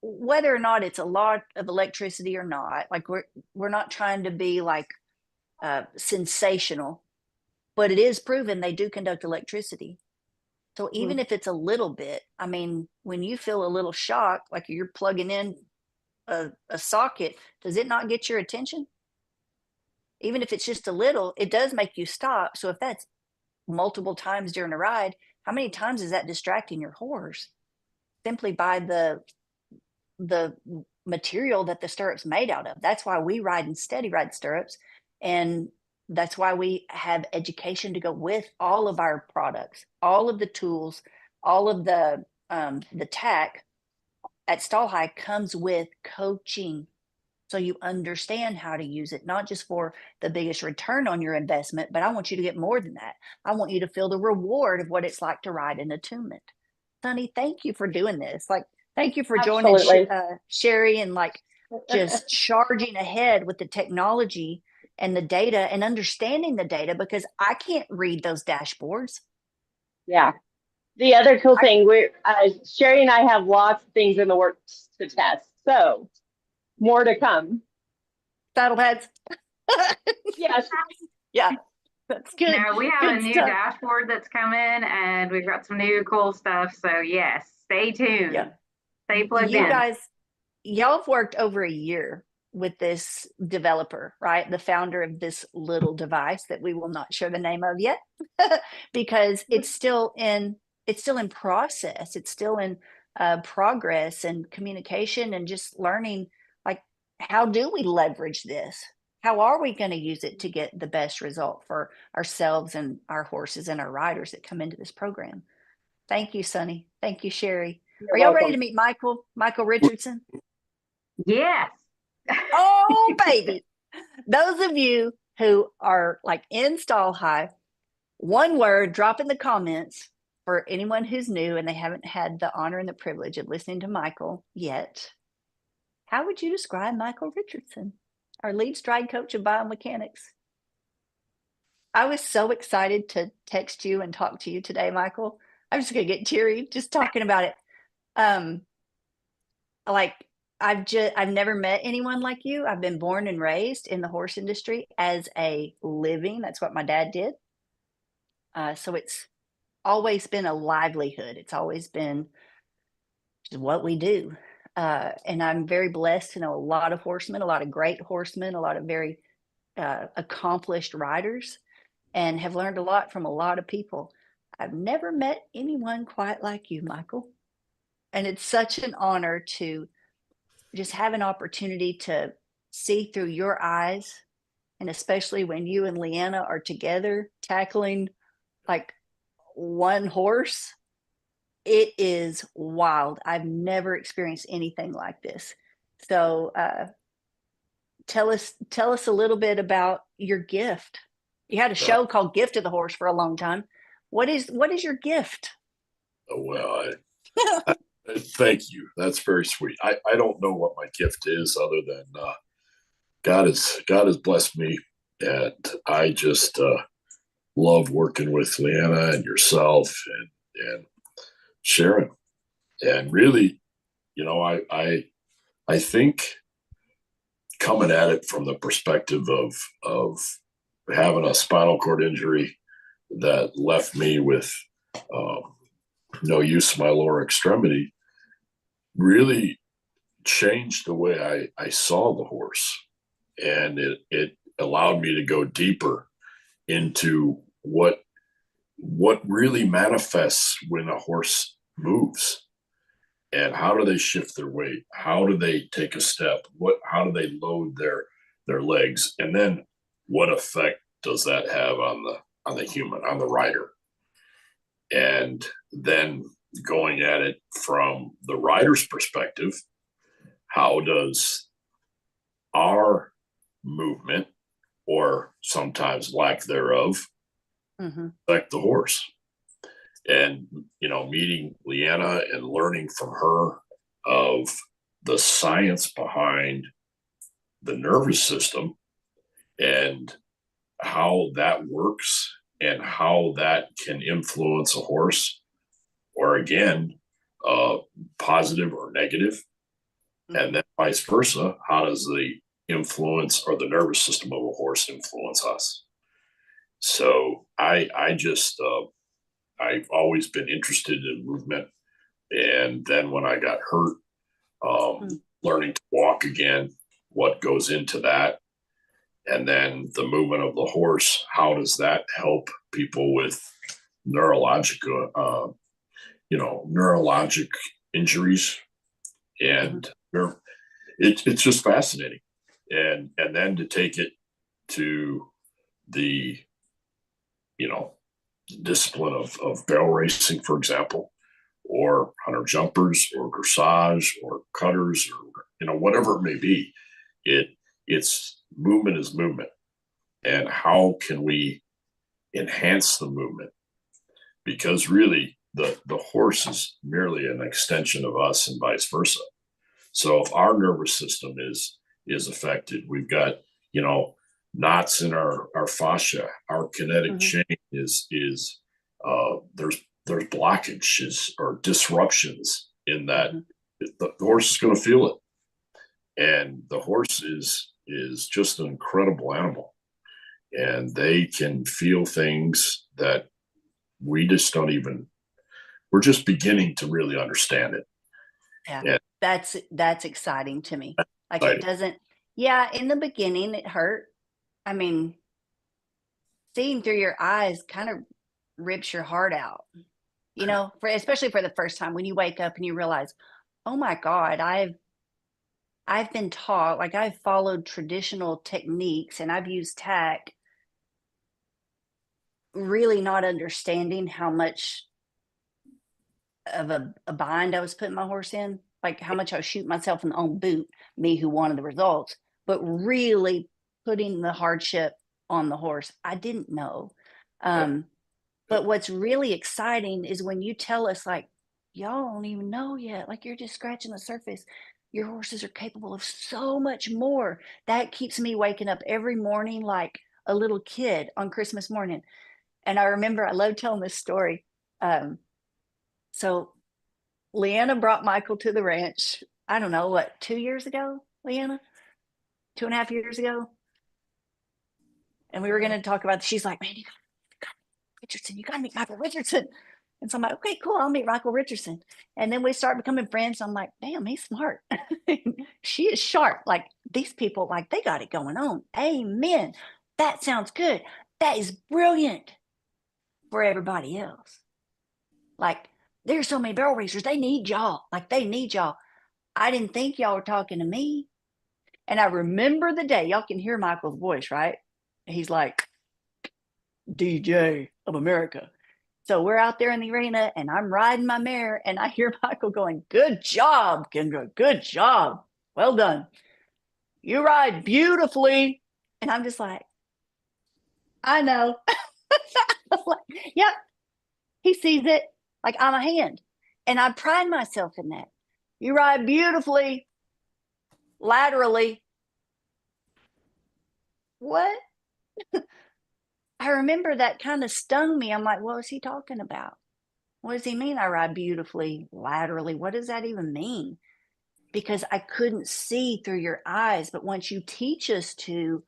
Speaker 1: whether or not it's a lot of electricity or not, like we're not trying to be like sensational, but it is proven they do conduct electricity. So even if it's a little bit, I mean, when you feel a little shock, like you're plugging in a socket, does it not get your attention? Even if it's just a little, it does make you stop. So if that's multiple times during a ride, how many times is that distracting your horse simply by the material that the stirrups made out of? That's why we ride in steady ride stirrups, and that's why we have education to go with all of our products, all of the tools, all of the tack at Stall High comes with coaching, so you understand how to use it, not just for the biggest return on your investment, but I want you to get more than that. I want you to feel the reward of what it's like to ride in attunement. Sonny, thank you for doing this. Like, thank you for joining
Speaker 6: absolutely.
Speaker 1: Sherry and like just charging ahead with the technology and the data and understanding the data, because I can't read those dashboards.
Speaker 6: Yeah. The other cool thing, Sherry and I have lots of things in the works to test. So more to come.
Speaker 1: saddle pads?
Speaker 6: Yes.
Speaker 1: Yeah, that's good.
Speaker 5: No, we have
Speaker 1: Good
Speaker 5: a new
Speaker 1: stuff.
Speaker 5: dashboard that's coming, and we've got some new cool stuff. So yes, stay tuned.
Speaker 1: Yeah.
Speaker 5: Stay plugged
Speaker 1: You
Speaker 5: in.
Speaker 1: guys, y'all have worked over a year with this developer, right? The founder of this little device that we will not share the name of yet, because it's still in process. It's still in progress and communication and just learning, like, how do we leverage this? How are we going to use it to get the best result for ourselves and our horses and our riders that come into this program? Thank you, Sonny. Thank you, Sherry. Are y'all ready to meet Michael Richardson?
Speaker 5: Yes.
Speaker 1: Oh, baby. Those of you who are like in stall high, one word, drop in the comments for anyone who's new and they haven't had the honor and the privilege of listening to Michael yet. How would you describe Michael Richardson, our lead stride coach of biomechanics? I was so excited to text you and talk to you today, Michael. I'm just going to get teary just talking about it. Like, I've never met anyone like you. I've been born and raised in the horse industry as a living. That's what my dad did. So it's always been a livelihood. It's always been just what we do. And I'm very blessed to know a lot of horsemen, a lot of great horsemen, a lot of very accomplished riders, and have learned a lot from a lot of people. I've never met anyone quite like you, Michael. And it's such an honor to just have an opportunity to see through your eyes, and especially when you and Leanna are together tackling like one horse. It is wild. I've never experienced anything like this. So tell us a little bit about your gift. You had a show called Gift of the Horse for a long time. What is your gift?
Speaker 7: Well, thank you. That's very sweet. I don't know what my gift is other than God has blessed me, and I just love working with Leanna and yourself and Sharon. And really, I think coming at it from the perspective of having a spinal cord injury that left me with no use of my lower extremity really changed the way I saw the horse. And it allowed me to go deeper into what really manifests when a horse moves, and how do they shift their weight? How do they take a step? How do they load their legs? And then what effect does that have on the human, on the rider? And then going at it from the rider's perspective, how does our movement, or sometimes lack thereof, affect the horse? And, meeting Leanna and learning from her of the science behind the nervous system and how that works and how that can influence a horse, or again, positive or negative, and then vice versa. How does the influence or the nervous system of a horse influence us? So I've always been interested in movement. And then when I got hurt, learning to walk again, what goes into that? And then the movement of the horse, how does that help people with neurologic injuries? And it's just fascinating. And then to take it to the, discipline of barrel racing, for example, or hunter jumpers, or dressage, or cutters, or whatever it may be. It's movement is movement, and how can we enhance the movement? Because really, the horse is merely an extension of us, and vice versa. So if our nervous system is affected, we've got knots in our fascia, our kinetic chain is there's blockages or disruptions in that. The horse is going to feel it, and the horse is is just an incredible animal, and they can feel things that we just don't even, we're just beginning to really understand it.
Speaker 1: Yeah, that's exciting to me. Like
Speaker 7: Right.
Speaker 1: it doesn't, yeah, in the beginning it hurt. I mean, seeing through your eyes kind of rips your heart out, you know, especially for the first time when you wake up and you realize, oh my God, I've been taught, like I've followed traditional techniques and I've used tack, really not understanding how much of a bind I was putting my horse in, like how much I was shooting myself in the own boot, me who wanted the results, but really putting the hardship on the horse. I didn't know. But what's really exciting is when you tell us, like, y'all don't even know yet, like you're just scratching the surface. Your horses are capable of so much more. That keeps me waking up every morning like a little kid on Christmas morning. And I remember, I love telling this story. So Leanna brought Michael to the ranch, I don't know, what, 2 years ago, Leanna? 2.5 years ago? And we were going to talk about, she's like, man, you got Richardson, you got to meet Michael Richardson. And so I'm like, okay, cool, I'll meet Michael Richardson. And then we start becoming friends. I'm like, damn, he's smart. She is sharp. Like these people, like they got it going on. Amen. That sounds good. That is brilliant for everybody else. Like there's so many barrel racers, they need y'all. Like they need y'all. I didn't think y'all were talking to me. And I remember the day, y'all can hear Michael's voice, right? He's like, DJ of America. So we're out there in the arena and I'm riding my mare and I hear Michael going, good job, Kendra. Good job. Well done. You ride beautifully. And I'm just like, I know. Like, yep. He sees it like I'm a hand. And I pride myself in that. You ride beautifully, laterally. What? I remember that kind of stung me. I'm like, what was he talking about? What does he mean I ride beautifully, laterally? What does that even mean? Because I couldn't see through your eyes. But once you teach us to,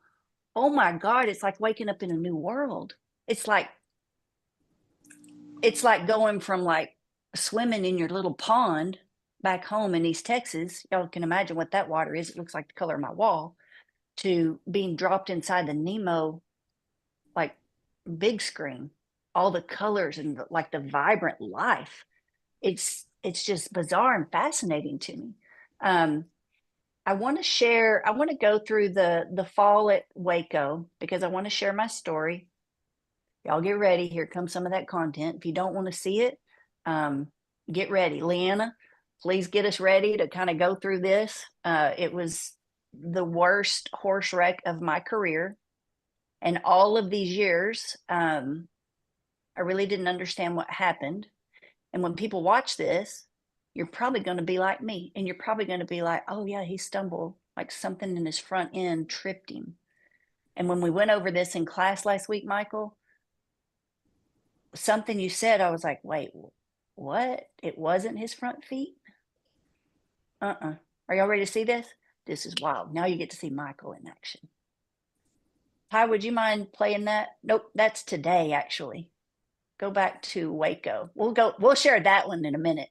Speaker 1: oh my God, it's like waking up in a new world. It's like going from like swimming in your little pond back home in East Texas. Y'all can imagine what that water is. It looks like the color of my wall, to being dropped inside the Nemo, like big screen, all the colors and like the vibrant life. It's just bizarre and fascinating to me. I want to go through the fall at Waco because I want to share my story. Y'all get ready. Here comes some of that content. If you don't want to see it, get ready. Leanna, please get us ready to kind of go through this. It was the worst horse wreck of my career. And all of these years, I really didn't understand what happened. And when people watch this, you're probably going to be like me. And you're probably going to be like, oh, yeah, he stumbled, like something in his front end tripped him. And when we went over this in class last week, Michael, something you said, I was like, wait, what? It wasn't his front feet? Are y'all ready to see this? This is wild. Now you get to see Michael in action. Ty, would you mind playing that? Nope, that's today, actually. Go back to Waco. We'll share that one in a minute.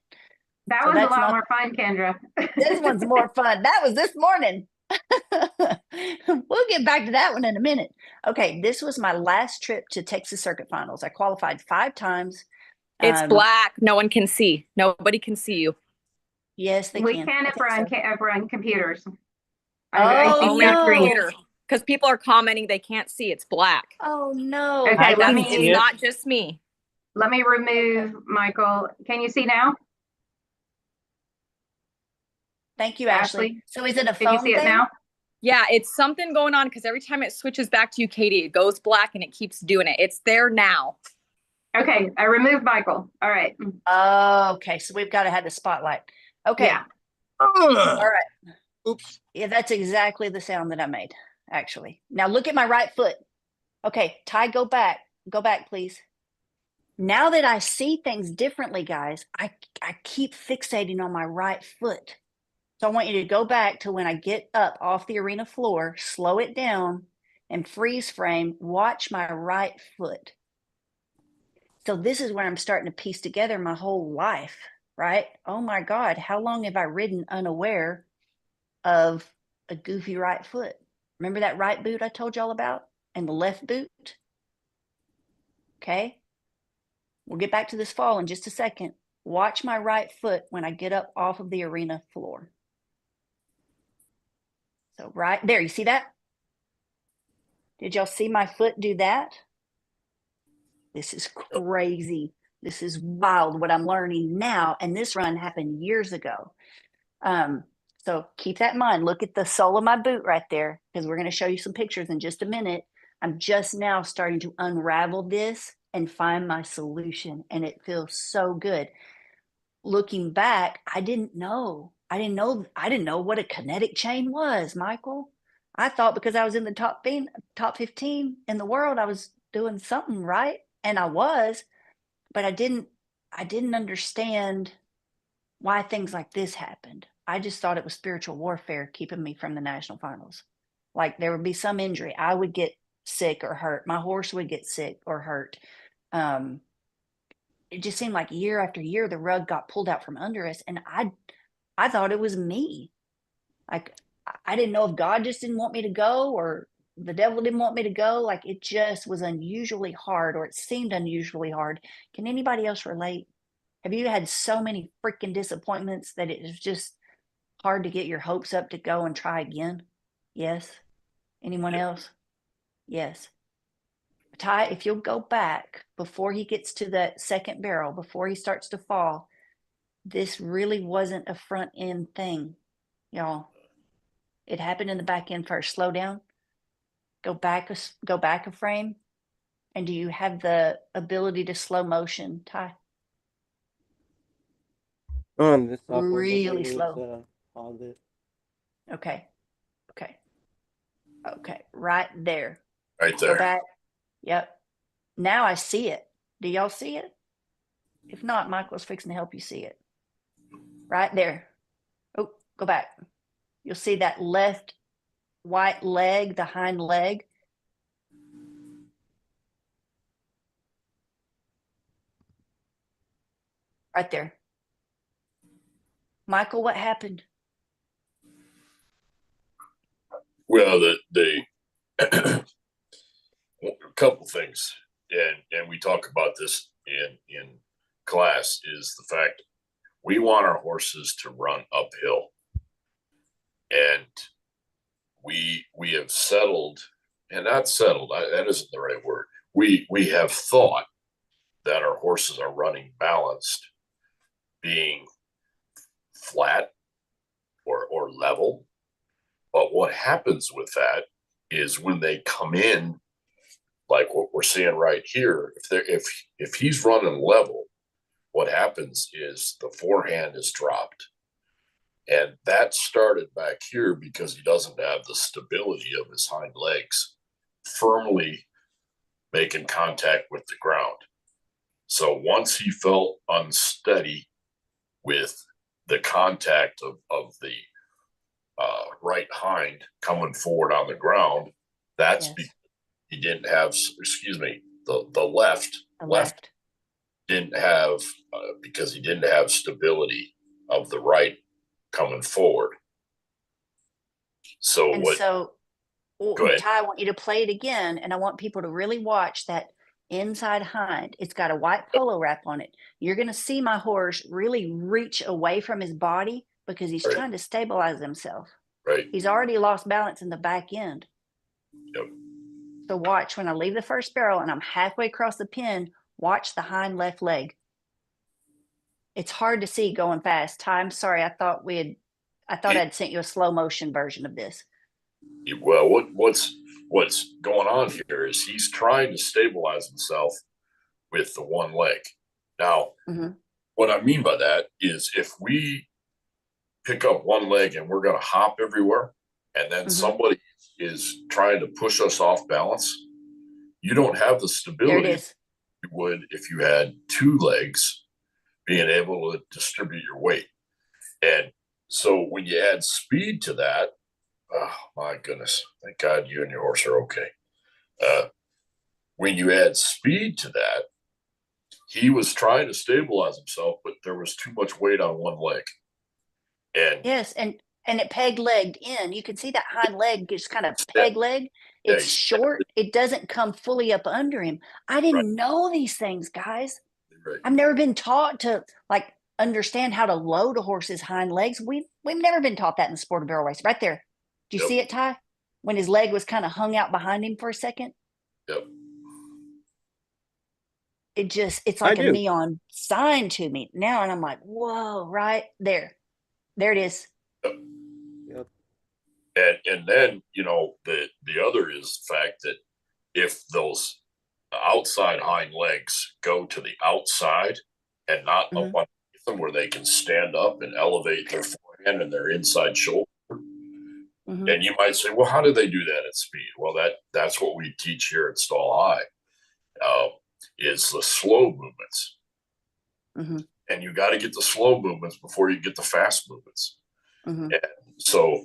Speaker 5: That
Speaker 1: So
Speaker 5: one's a
Speaker 1: that's
Speaker 5: lot
Speaker 1: not-
Speaker 5: more fun, Kendra.
Speaker 1: This one's more fun. That was this morning. We'll get back to that one in a minute. Okay, this was my last trip to Texas Circuit Finals. I qualified 5 times.
Speaker 4: It's black. No one can see. Nobody can see you.
Speaker 1: Yes, they
Speaker 5: We
Speaker 1: can.
Speaker 5: can
Speaker 1: I
Speaker 5: if
Speaker 1: think
Speaker 5: we're on,
Speaker 1: so.
Speaker 5: if we're on computers.
Speaker 1: Oh,
Speaker 5: see
Speaker 4: Only
Speaker 5: your
Speaker 1: no.
Speaker 5: screen.
Speaker 4: computer. Because people are commenting they can't see. It's black.
Speaker 1: Oh no.
Speaker 5: Okay,
Speaker 2: I
Speaker 5: let
Speaker 2: can
Speaker 5: me
Speaker 2: see
Speaker 4: It's
Speaker 2: it.
Speaker 4: not just me.
Speaker 5: Let me remove Michael. Can you see now?
Speaker 1: Thank you, Ashley. So is it a
Speaker 5: Can you
Speaker 1: phone
Speaker 5: see it
Speaker 1: thing?
Speaker 5: now?
Speaker 4: Yeah, it's something going on because every time it switches back to you, Katie, it goes black and it keeps doing it. It's there now.
Speaker 5: Okay, I removed Michael. All right.
Speaker 1: Oh, okay. So we've got to have the spotlight. Okay.
Speaker 5: Yeah.
Speaker 1: All right.
Speaker 2: Oops.
Speaker 1: Yeah, that's exactly the sound that I made, actually. Now look at my right foot. Okay, Ty, go back. Go back, please. Now that I see things differently, guys, I keep fixating on my right foot. So I want you to go back to when I get up off the arena floor, slow it down, and freeze frame, watch my right foot. So this is where I'm starting to piece together my whole life, right? Oh my God, how long have I ridden unaware of a goofy right foot? Remember that right boot I told y'all about and the left boot? Okay. We'll get back to this fall in just a second. Watch my right foot when I get up off of the arena floor. So right there, you see that? Did y'all see my foot do that? This is crazy. This is wild what I'm learning now. And this run happened years ago. So keep that in mind. Look at the sole of my boot right there, because we're going to show you some pictures in just a minute. I'm just now starting to unravel this and find my solution. And it feels so good. Looking back, I didn't know what a kinetic chain was, Michael. I thought because I was in the top 15 in the world, I was doing something right. And I was, but I didn't understand why things like this happened. I just thought it was spiritual warfare keeping me from the national finals. Like there would be some injury. I would get sick or hurt. My horse would get sick or hurt. It just seemed like year after year, the rug got pulled out from under us. And I thought it was me. Like, I didn't know if God just didn't want me to go or the devil didn't want me to go. Like it just was unusually hard, or it seemed unusually hard. Can anybody else relate? Have you had so many freaking disappointments that it is just hard to get your hopes up to go and try again? Yes. Anyone else? Yes. Ty, if you'll go back before he gets to that second barrel, before he starts to fall, this really wasn't a front end thing, y'all. It happened in the back end first. Slow down. Go back a frame. And do you have the ability to slow motion, Ty?
Speaker 2: On this software
Speaker 1: Really
Speaker 2: doesn't
Speaker 1: slow.
Speaker 2: pause it.
Speaker 1: Okay. Right there.
Speaker 7: Right
Speaker 1: Go
Speaker 7: there.
Speaker 1: back. Yep. Now I see it. Do y'all see it? If not, Michael's fixing to help you see it. Right there. Oh, go back. You'll see that left white leg, the hind leg. Right there. Michael, what happened?
Speaker 7: Well, the a couple things, and we talk about this in class, is the fact we want our horses to run uphill, and we have settled, and not settled, that isn't the right word. We have thought that our horses are running balanced, being flat or level. But what happens with that is when they come in, like what we're seeing right here, if he's running level, what happens is the forehand is dropped. And that started back here because he doesn't have the stability of his hind legs firmly making contact with the ground. So once he felt unsteady with the contact of the right hind coming forward on the ground, that's
Speaker 1: Yes.
Speaker 7: because he didn't have, the left didn't have, because he didn't have stability of the right coming forward. So
Speaker 1: And
Speaker 7: what?
Speaker 1: so,
Speaker 7: Go ahead.
Speaker 1: Ty, I want you to play it again, and I want people to really watch that inside hind. It's got a white polo wrap on it. You're going to see my horse really reach away from his body because he's
Speaker 7: Right.
Speaker 1: trying to stabilize himself.
Speaker 7: Right.
Speaker 1: He's already lost balance in the back end.
Speaker 7: Yep.
Speaker 1: So watch when I leave the first barrel and I'm halfway across the pen, watch the hind left leg. It's hard to see going fast. Ty, I'm sorry. I thought I'd sent you a slow motion version of this.
Speaker 7: Well, what's going on here is he's trying to stabilize himself with the one leg. Now, what I mean by that is if we pick up one leg and we're going to hop everywhere, and then somebody is trying to push us off balance, you don't have the stability
Speaker 1: There it is.
Speaker 7: you would if you had two legs being able to distribute your weight. And So when you add speed to that, oh my goodness, thank God you and your horse are okay. When you add speed to that, he was trying to stabilize himself, but there was too much weight on one leg. And
Speaker 1: yes, and it peg legged in. You can see that hind leg just kind of peg leg. It's short. It doesn't come fully up under him. I didn't know these things, guys.
Speaker 7: Right.
Speaker 1: I've never been taught to like understand how to load a horse's hind legs. We've never been taught that in the sport of barrel race. Right there. Do you see it, Ty? When his leg was kind of hung out behind him for a second.
Speaker 7: Yep.
Speaker 1: It's like a neon sign to me now. And I'm like, whoa, right there. There it is.
Speaker 2: Yep.
Speaker 7: And then, you know, the other is the fact that if those outside hind legs go to the outside and not up underneath them where they can stand up and elevate their forehand and their inside shoulder, and you might say, well, how do they do that at speed? Well, that's what we teach here at Stall High, is the slow movements. And you got to get the slow movements before you get the fast movements. And so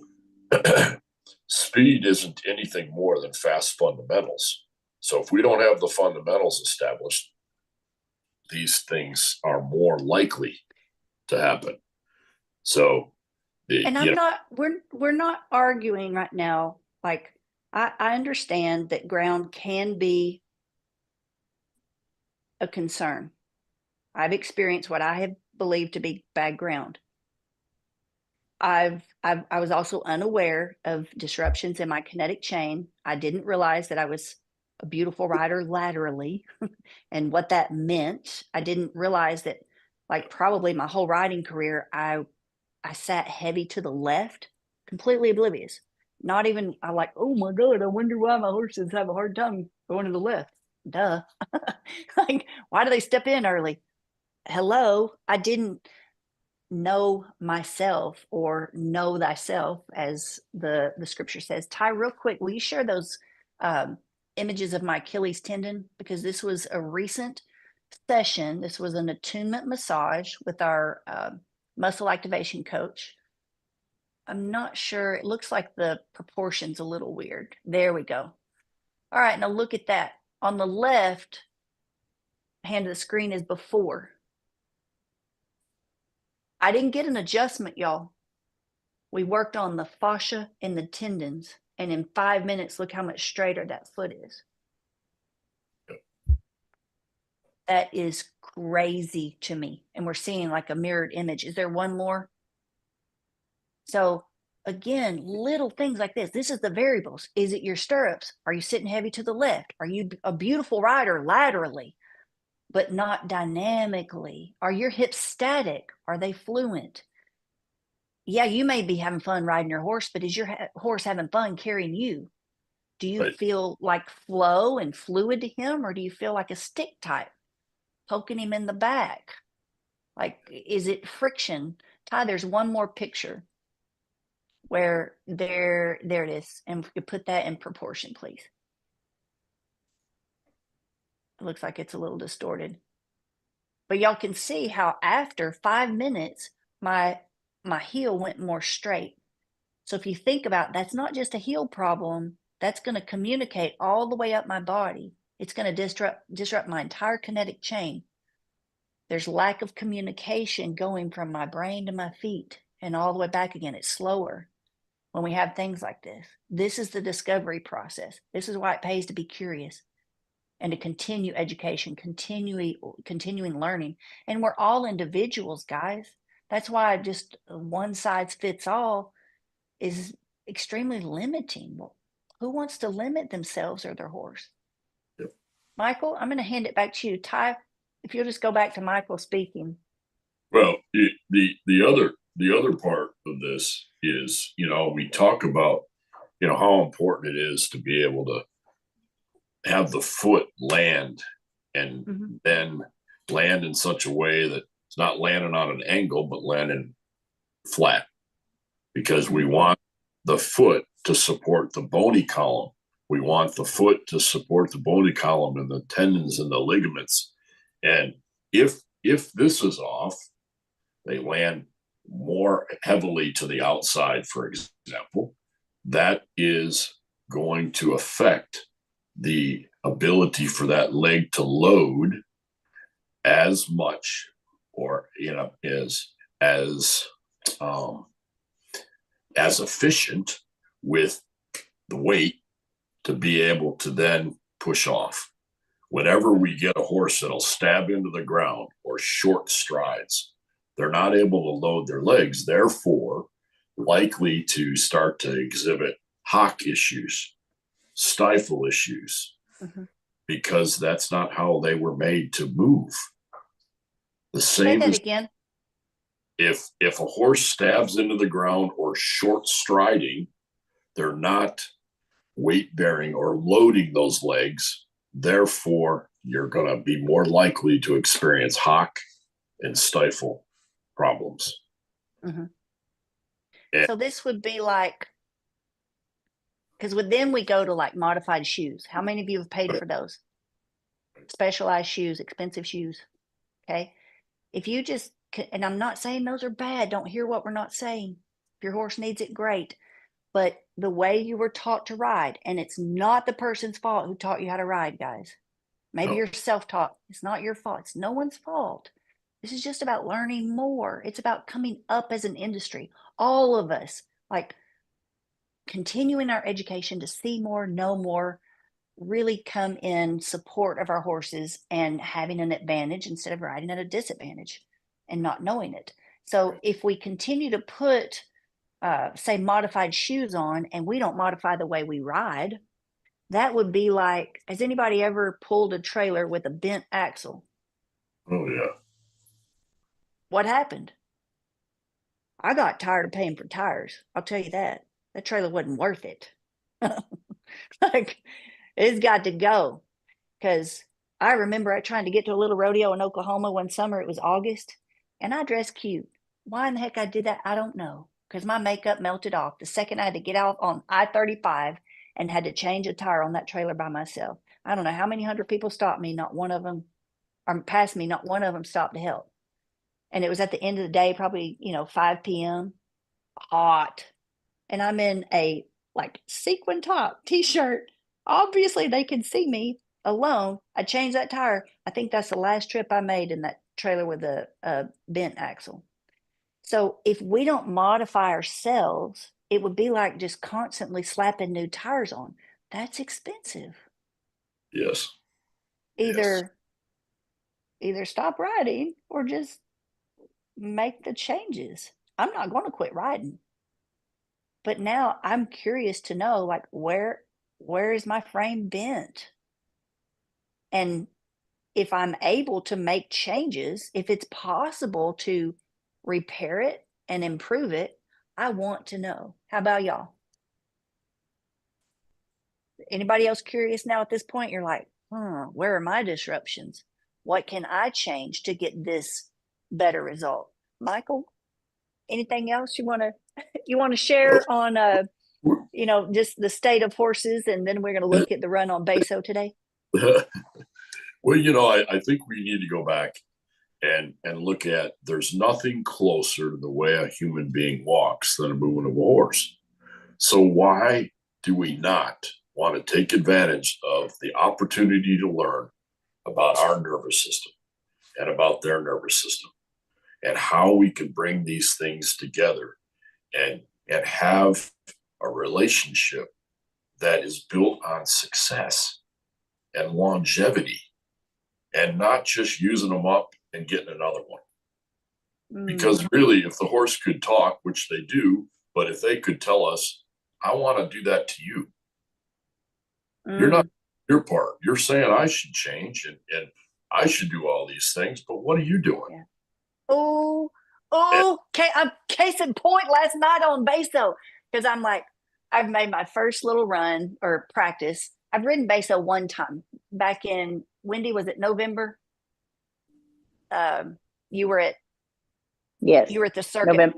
Speaker 7: speed isn't anything more than fast fundamentals. So if we don't have the fundamentals established, these things are more likely to happen. So,
Speaker 1: and we're not arguing right now. Like I understand that ground can be a concern. I've experienced what I have believed to be bad ground. I was also unaware of disruptions in my kinetic chain. I didn't realize that I was a beautiful rider laterally and what that meant. I didn't realize that, like, probably my whole riding career, I sat heavy to the left, completely oblivious. Not even, I like, oh my God, I wonder why my horses have a hard time going to the left. Duh. Like, why do they step in early? Hello, I didn't know myself, or know thyself, as the scripture says. Ty, real quick, will you share those images of my Achilles tendon? Because this was a recent session. This was an attunement massage with our muscle activation coach. I'm not sure. It looks like the proportion's a little weird. There we go. All right, now look at that. On the left hand of the screen is before. I didn't get an adjustment, y'all. We worked on the fascia and the tendons, and in 5 minutes, look how much straighter that foot is. That is crazy to me. And we're seeing like a mirrored image. Is there one more? So again, little things like this. This is the variables. Is it your stirrups? Are you sitting heavy to the left? Are you a beautiful rider laterally, but not dynamically? Are your hips static? Are they fluent? Yeah, you may be having fun riding your horse, but is your horse having fun carrying you? Do you feel like flow and fluid to him, or do you feel like a stick type, poking him in the back? Like, is it friction? Ty, there's one more picture where there it is. And if we could put that in proportion, please. It looks like it's a little distorted. But y'all can see how after 5 minutes, my heel went more straight. So if you think about, that's not just a heel problem, that's going to communicate all the way up my body. It's going to disrupt my entire kinetic chain. There's lack of communication going from my brain to my feet and all the way back again. It's slower when we have things like this. This is the discovery process. This is why it pays to be curious and to continue education, continuing learning. And we're all individuals, guys. That's why just one size fits all is extremely limiting. Well, who wants to limit themselves or their horse?
Speaker 7: Yep.
Speaker 1: Michael, I'm going to hand it back to you. Ty, if you'll just go back to Michael speaking.
Speaker 7: Well, the other part of this is, you know, we talk about, you know, how important it is to be able to have the foot land and then land in such a way that it's not landing on an angle, but landing flat, because we want the foot to support the bony column. We want the foot to support the bony column and the tendons and the ligaments. And if this is off, they land more heavily to the outside, for example, that is going to affect the ability for that leg to load as much, or as efficient with the weight to be able to then push off. Whenever we get a horse that'll stab into the ground or short strides, they're not able to load their legs, therefore likely to start to exhibit hock issues, stifle issues, because that's not how they were made to move. The same
Speaker 1: Say that
Speaker 7: as
Speaker 1: again.
Speaker 7: if a horse stabs into the ground or short striding, they're not weight bearing or loading those legs. Therefore, you're going to be more likely to experience hock and stifle problems.
Speaker 1: So this would be like, because then we go to like modified shoes. How many of you have paid for those? Specialized shoes, expensive shoes. Okay. If you just, and I'm not saying those are bad. Don't hear what we're not saying. If your horse needs it, great. But the way you were taught to ride, and it's not the person's fault who taught you how to ride, guys. Maybe you're self-taught. It's not your fault. It's no one's fault. This is just about learning more. It's about coming up as an industry. All of us, like continuing our education to see more, know more, really come in support of our horses and having an advantage instead of riding at a disadvantage and not knowing it. So if we continue to put, say, modified shoes on and we don't modify the way we ride, that would be like, has anybody ever pulled a trailer with a bent axle?
Speaker 7: Oh, yeah.
Speaker 1: What happened? I got tired of paying for tires. I'll tell you that. That trailer wasn't worth it. Like, it's got to go. Because I remember trying to get to a little rodeo in Oklahoma one summer. It was August, and I dressed cute. Why in the heck I did that, I don't know. Because my makeup melted off the second I had to get out on I-35 and had to change a tire on that trailer by myself. I don't know how many hundred people stopped me. Not one of them, or passed me. Not one of them stopped to help. And it was at the end of the day, probably, 5 p.m. Hot. And I'm in a like sequin top t-shirt. Obviously they could see me alone. I changed that tire. I think that's the last trip I made in that trailer with a bent axle. So if we don't modify ourselves, it would be like just constantly slapping new tires on. That's expensive.
Speaker 7: Yes.
Speaker 1: Either stop riding or just make the changes. I'm not going to quit riding. But now I'm curious to know, like, where is my frame bent? And if I'm able to make changes, if it's possible to repair it and improve it, I want to know. How about y'all? Anybody else curious now at this point? You're like, where are my disruptions? What can I change to get this better result? Michael, anything else you want to share on just the state of horses, and then we're going to look at the run on Beso today?
Speaker 7: Well, I think we need to go back and look at, there's nothing closer to the way a human being walks than a movement of a horse. So why do we not want to take advantage of the opportunity to learn about our nervous system and about their nervous system, and how we can bring these things together and have a relationship that is built on success and longevity, and not just using them up and getting another one. Because really, if the horse could talk, which they do, but if they could tell us, I want to do that to you, you're not your part. You're saying I should change and I should do all these things, but what are you doing?
Speaker 1: Yeah. Case in point, last night on Beso, because I'm like, I've made my first little run or practice. I've ridden Beso one time back in, Wendy, was it November? You were at the circuit.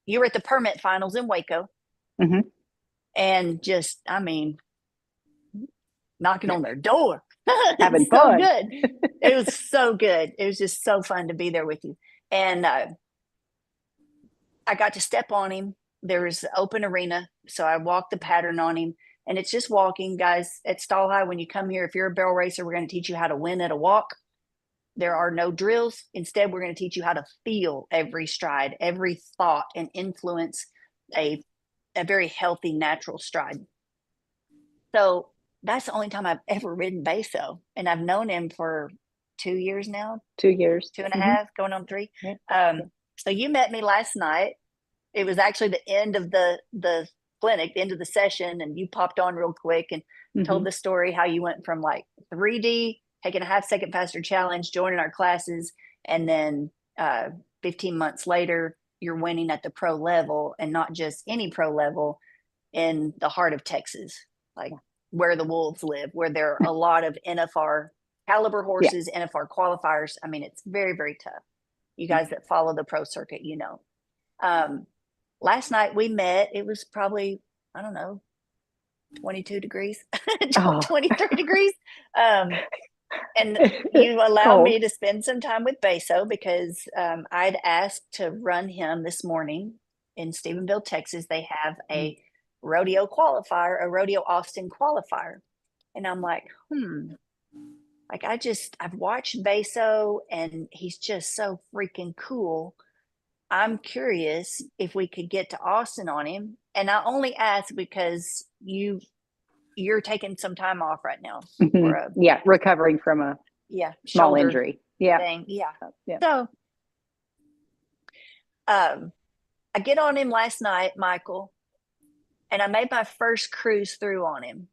Speaker 1: You were at the permit finals in Waco. And just, knocking on their door.
Speaker 8: Having
Speaker 1: so
Speaker 8: fun.
Speaker 1: Good. It was so good. It was just so fun to be there with you. And I got to step on him. There was an open arena, so I walked the pattern on him, and it's just walking, guys. At Stall High, when you come here, if you're a barrel racer, we're going to teach you how to win at a walk. There are no drills. Instead, we're going to teach you how to feel every stride, every thought, and influence a very healthy, natural stride. So that's the only time I've ever ridden Beso, and I've known him for 2 years now,
Speaker 8: 2 years.
Speaker 1: 2.5, going on 3.
Speaker 8: Yeah.
Speaker 1: So you met me last night. It was actually the end of the clinic, the end of the session, and you popped on real quick and told the story how you went from like 3D, taking a half-second faster challenge, joining our classes, and then 15 months later, you're winning at the pro level, and not just any pro level, in the heart of Texas, like where the wolves live, where there are a lot of NFR caliber horses, NFR qualifiers. I mean, it's very, very tough. You guys that follow the pro circuit, you know. Last night we met. It was probably, I don't know, 22 degrees, 23 degrees. And you allowed me to spend some time with Beso because I'd asked to run him this morning in Stephenville, Texas. They have a rodeo qualifier, a rodeo Austin qualifier. And I'm like, like I've watched Beso and he's just so freaking cool. I'm curious if we could get to Austin on him. And I only ask because you're taking some time off right now. For
Speaker 8: recovering from a small injury.
Speaker 1: Thing. So I get on him last night, Michael, and I made my first cruise through on him.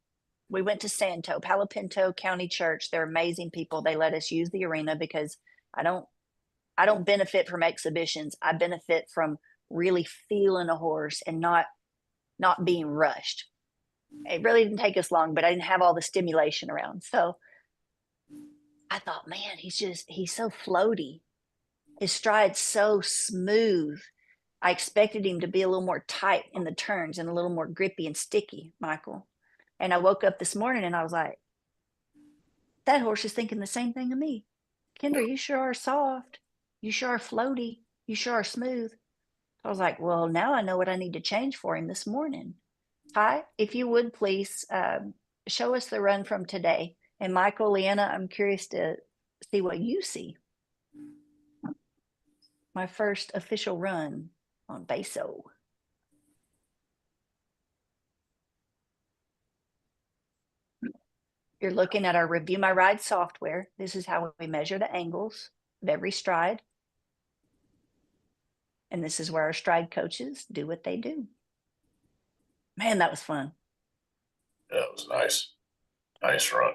Speaker 1: We went to Santo, Palo Pinto County Church. They're amazing people. They let us use the arena because I don't benefit from exhibitions. I benefit from really feeling a horse and not being rushed. It really didn't take us long, but I didn't have all the stimulation around. So I thought, man, he's so floaty. His stride's so smooth. I expected him to be a little more tight in the turns and a little more grippy and sticky, Michael. And I woke up this morning and I was like, that horse is thinking the same thing of me. Kendra, you sure are soft. You sure are floaty. You sure are smooth. I was like, well, now I know what I need to change for him this morning. Ty, if you would please show us the run from today. And Michael, Leanna, I'm curious to see what you see. My first official run on Beso. You're looking at our Review My Ride software. This is how we measure the angles of every stride. And this is where our stride coaches do what they do. Man, that was fun.
Speaker 7: Yeah, it was nice. Nice run.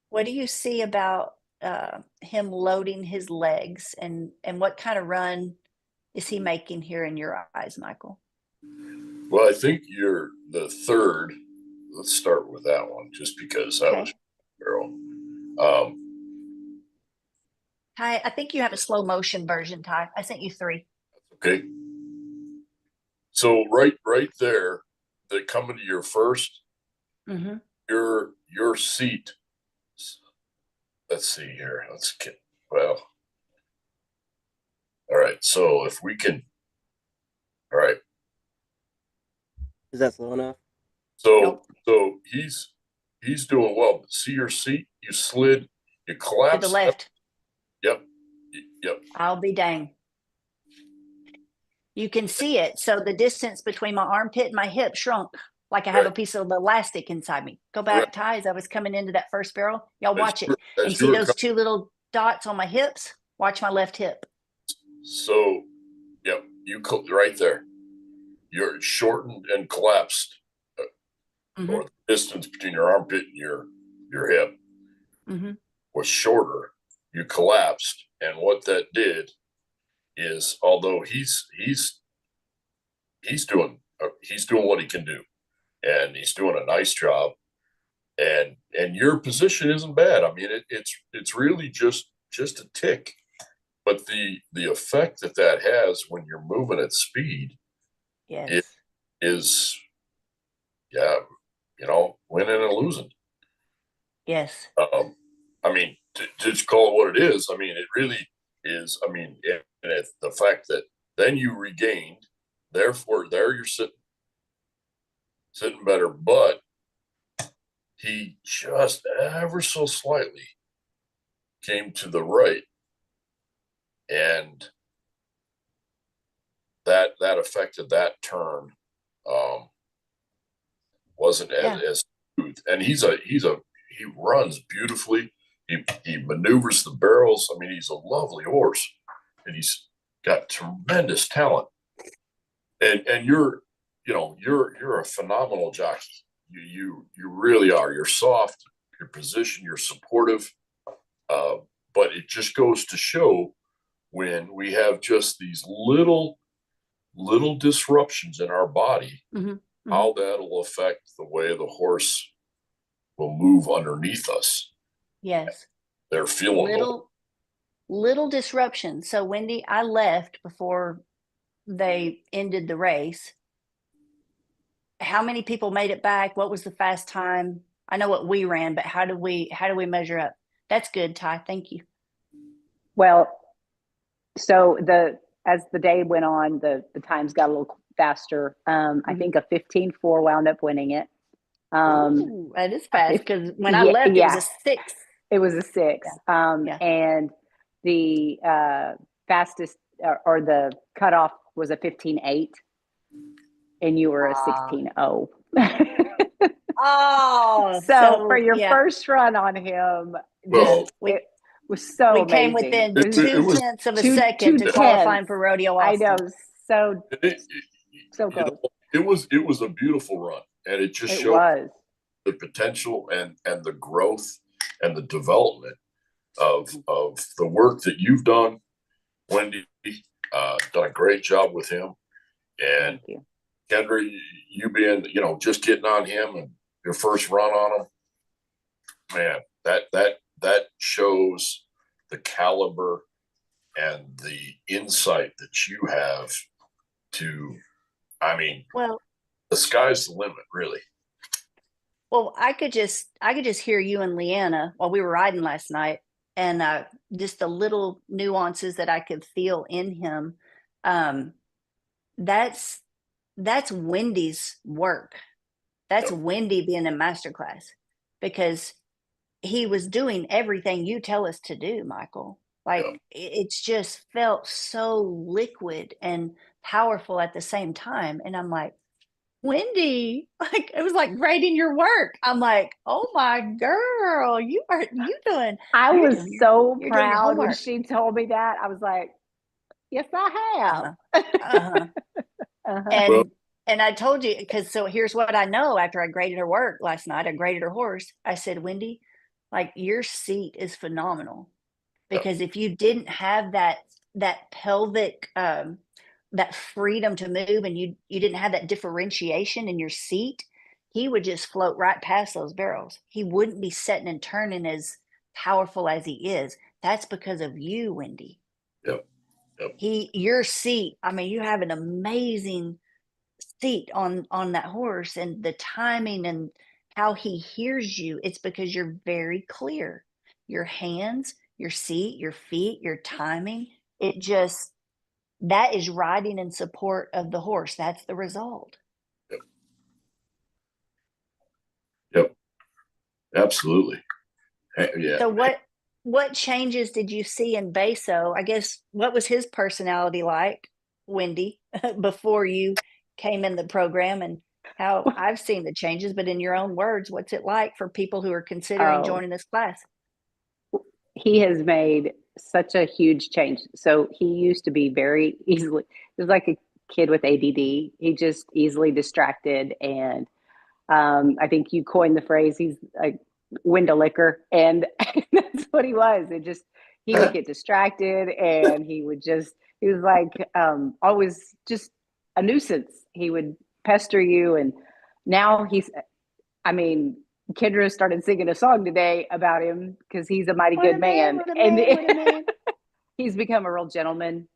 Speaker 1: What do you see about him loading his legs, and what kind of run is he making here in your eyes, Michael?
Speaker 7: Well, I think you're the third. Let's start with that one, just because I was girl.
Speaker 1: Ty, I think you have a slow motion version, Ty. I sent you 3.
Speaker 7: Okay. So right there, that coming to your first, your seat. Let's see here. Let's get, well. All right. So if we can, all right.
Speaker 2: Is that slow enough?
Speaker 7: So he's doing well. But see your seat? You slid, you collapsed.
Speaker 1: To the left.
Speaker 7: Yep.
Speaker 1: I'll be dang. You can see it. So the distance between my armpit and my hip shrunk, like I have a piece of elastic inside me. Go back, Ty, as I was coming into that first barrel. Y'all watch it. And see those 2 little dots on my hips? Watch my left hip.
Speaker 7: So, yep, you right there. You're shortened and collapsed, or the distance between your armpit and your hip was shorter. You collapsed, and what that did is, although he's doing what he can do, and he's doing a nice job, and your position isn't bad. I mean, it's really just a tick, but the effect that has when you're moving at speed, it is, winning and losing.
Speaker 1: Yes.
Speaker 7: I mean, to just call it what it is. I mean, it really is. I mean, and it's the fact that then you regained, therefore, there you're sitting better, but he just ever so slightly came to the right, and that affected that turn. Wasn't as smooth, and he runs beautifully. He maneuvers the barrels. I mean, he's a lovely horse, and he's got tremendous talent. And you're a phenomenal jockey. You really are. You're soft. Your position. You're supportive. But it just goes to show when we have just these little disruptions in our body, how that'll affect the way the horse will move underneath us.
Speaker 1: Yes.
Speaker 7: They're feeling
Speaker 1: little disruption. So Wendy, I left before they ended the race. How many people made it back? What was the fast time? I know what we ran, but how do we measure up? That's good, Ty. Thank you.
Speaker 8: Well, so as the day went on, the times got a little faster. I think a 15-4 wound up winning it.
Speaker 1: Ooh, that is fast, because when I left, it was a 6.
Speaker 8: It was a 6. And the fastest or the cutoff was a 15-8, and you were a 16-0.
Speaker 1: Oh,
Speaker 8: so for your first run on him, it was so amazing.
Speaker 1: Came within 2/10 of a second to qualifying for Rodeo Austin.
Speaker 8: I know, so close.
Speaker 7: It was a beautiful run, and it just showed the potential and the growth and the development of the work that you've done. Wendy, done a great job with him, and Kendra, you being just getting on him and your first run on him, man, that shows the caliber and the insight that you have to, I mean, the sky's the limit, really.
Speaker 1: Well, I could just hear you and Leanna while we were riding last night, and just the little nuances that I could feel in him. That's Wendy's work. That's Wendy being in masterclass, because he was doing everything you tell us to do, Michael. Like it's just felt so liquid and powerful at the same time. And I'm like, Wendy, like it was like grading your work. I'm like, oh my girl, you doing.
Speaker 8: I was so proud when she told me that. I was like, yes, I have.
Speaker 1: And I told you, because so here's what I know after I graded her work last night. I graded her horse. I said, Wendy, like your seat is phenomenal, because if you didn't have that pelvic, that freedom to move, and you didn't have that differentiation in your seat, he would just float right past those barrels. He wouldn't be setting and turning as powerful as he is. That's because of you, Wendy.
Speaker 7: Yep.
Speaker 1: Your seat, I mean, you have an amazing seat on that horse, and the timing and how he hears you. It's because you're very clear. Your hands, your seat, your feet, your timing, that is riding in support of the horse. That's the result.
Speaker 7: Yep. Absolutely. Yeah.
Speaker 1: So what changes did you see in Beso? I guess, what was his personality like, Wendy, before you came in the program, and how I've seen the changes, but in your own words, what's it like for people who are considering joining this class?
Speaker 8: He has made such a huge change. So he used to be very easily, he was like a kid with ADD. He just easily distracted. And I think you coined the phrase, he's a window licker. And that's what he was. He would get distracted, and he was like always just a nuisance. He would pester you. And now Kendra started singing a song today about him, because he's a mighty good man. He's become a real gentleman.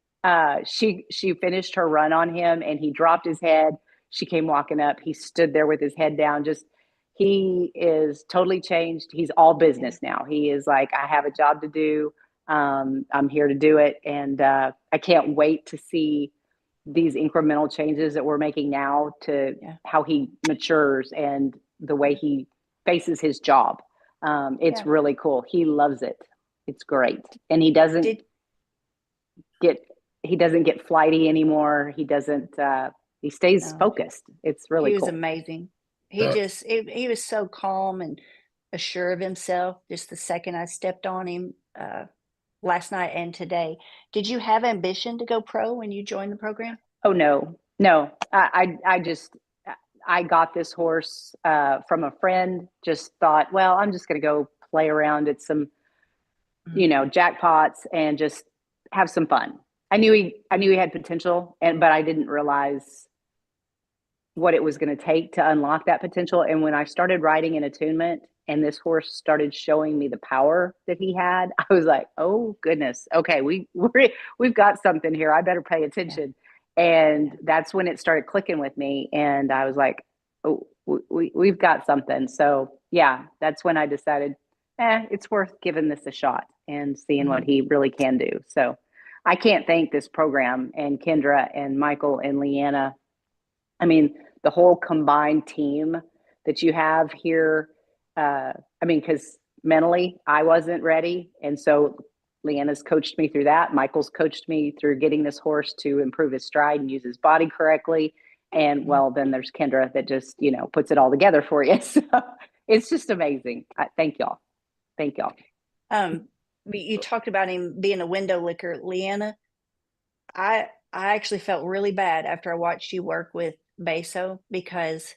Speaker 8: She finished her run on him, and he dropped his head. She came walking up. He stood there with his head down. he is totally changed. He's all business now. He is like, I have a job to do. I'm here to do it. And I can't wait to see these incremental changes that we're making now to how he matures and the way he faces his job. It's really cool. He loves it. It's great. And he doesn't get flighty anymore. He doesn't, he stays focused. It's really
Speaker 1: He was
Speaker 8: cool.
Speaker 1: amazing. He he was so calm and assured of himself just the second I stepped on him last night and today. Did you have ambition to go pro when you joined the program?
Speaker 8: Oh, no. I got this horse from a friend, just thought, well, I'm just going to go play around at some, jackpots and just have some fun. I knew he had potential, but I didn't realize what it was going to take to unlock that potential. And when I started riding in Attunement and this horse started showing me the power that he had, I was like, oh goodness, okay, we've got something here. I better pay attention. And that's when it started clicking with me. And I was like, oh, we've got something. So yeah, that's when I decided, it's worth giving this a shot and seeing what he really can do. So I can't thank this program and Kendra and Michael and Leanna. I mean, the whole combined team that you have here. Because mentally I wasn't ready. And so Leanna's coached me through that. Michael's coached me through getting this horse to improve his stride and use his body correctly. And well, then there's Kendra that just, puts it all together for you. So it's just amazing. Thank y'all. Thank y'all.
Speaker 1: You talked about him being a window licker, Leanna. I actually felt really bad after I watched you work with Beso because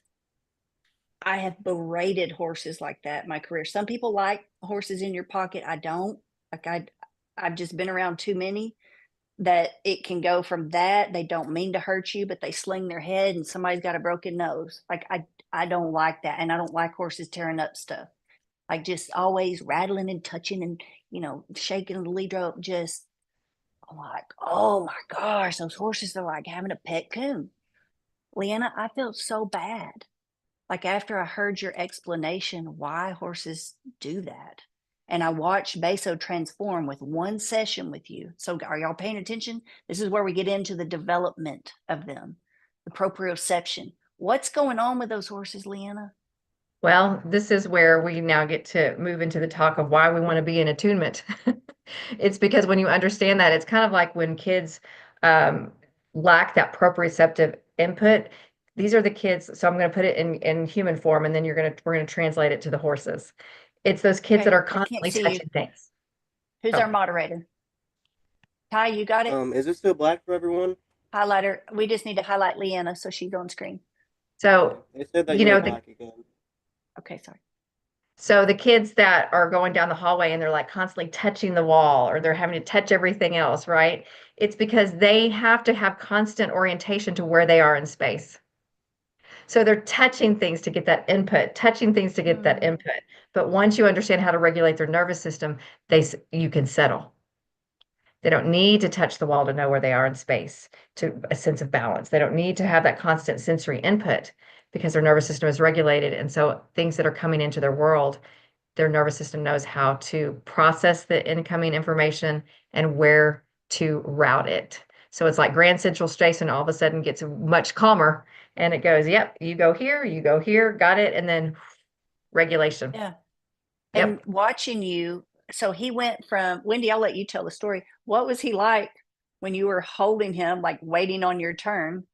Speaker 1: I have berated horses like that in my career. Some people like horses in your pocket. I don't. I've just been around too many that it can go from that. They don't mean to hurt you, but they sling their head and somebody's got a broken nose. I don't like that. And I don't like horses tearing up stuff. Like just always rattling and touching and, shaking the lead rope. I'm like, oh my gosh, those horses are like having a pet coon. Leanna, I felt so bad. Like after I heard your explanation why horses do that. And I watched Beso transform with one session with you. So are y'all paying attention? This is where we get into the development of them, the proprioception. What's going on with those horses, Leanna?
Speaker 3: Well, this is where we now get to move into the talk of why we want to be in attunement. It's because when you understand that, it's kind of like when kids lack that proprioceptive input. These are the kids. So I'm going to put it in human form, and then we're going to translate it to the horses. It's those kids that are constantly touching things.
Speaker 1: Who's our moderator? Ty, you got it?
Speaker 2: Is it still black for everyone?
Speaker 1: Highlighter. We just need to highlight Leanna so she's on screen.
Speaker 3: So
Speaker 2: They said that you were black again.
Speaker 1: Okay, sorry.
Speaker 3: So the kids that are going down the hallway and they're like constantly touching the wall or they're having to touch everything else, right? It's because they have to have constant orientation to where they are in space. So they're touching things to get that input, touching things to get that input. But once you understand how to regulate their nervous system, you can settle. They don't need to touch the wall to know where they are in space, to a sense of balance. They don't need to have that constant sensory input because their nervous system is regulated. And so things that are coming into their world, their nervous system knows how to process the incoming information and where to route it. So it's like Grand Central Station all of a sudden gets much calmer and it goes, yep, you go here, got it. And then regulation.
Speaker 1: Yeah. And watching you, so he went from, Wendy, I'll let you tell the story. What was he like when you were holding him, like waiting on your turn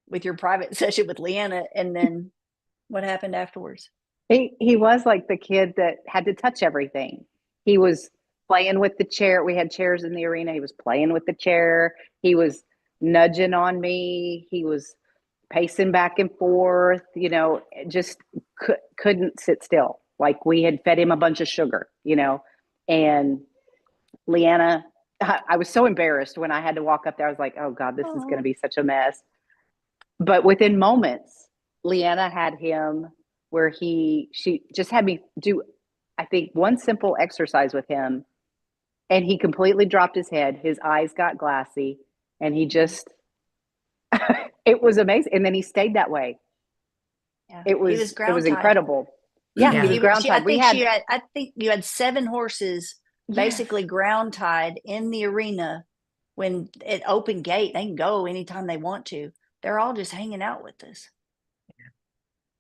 Speaker 1: with your private session with Leanna? And then what happened afterwards?
Speaker 8: He was like the kid that had to touch everything. He was playing with the chair. We had chairs in the arena. He was playing with the chair. He was nudging on me. He was pacing back and forth, just couldn't sit still. Like we had fed him a bunch of sugar, and Leanna, I was so embarrassed when I had to walk up there. I was like, oh God, this is going to be such a mess. But within moments, Leanna had him where she just had me do, I think, one simple exercise with him, and he completely dropped his head. His eyes got glassy, and he just, it was amazing. And then he stayed that way.
Speaker 1: Yeah.
Speaker 8: It was incredible.
Speaker 1: Yeah,
Speaker 8: Yeah. Ground tied.
Speaker 1: I think you had 7 horses basically ground tied in the arena. When it open gate, they can go anytime they want to. They're all just hanging out with us.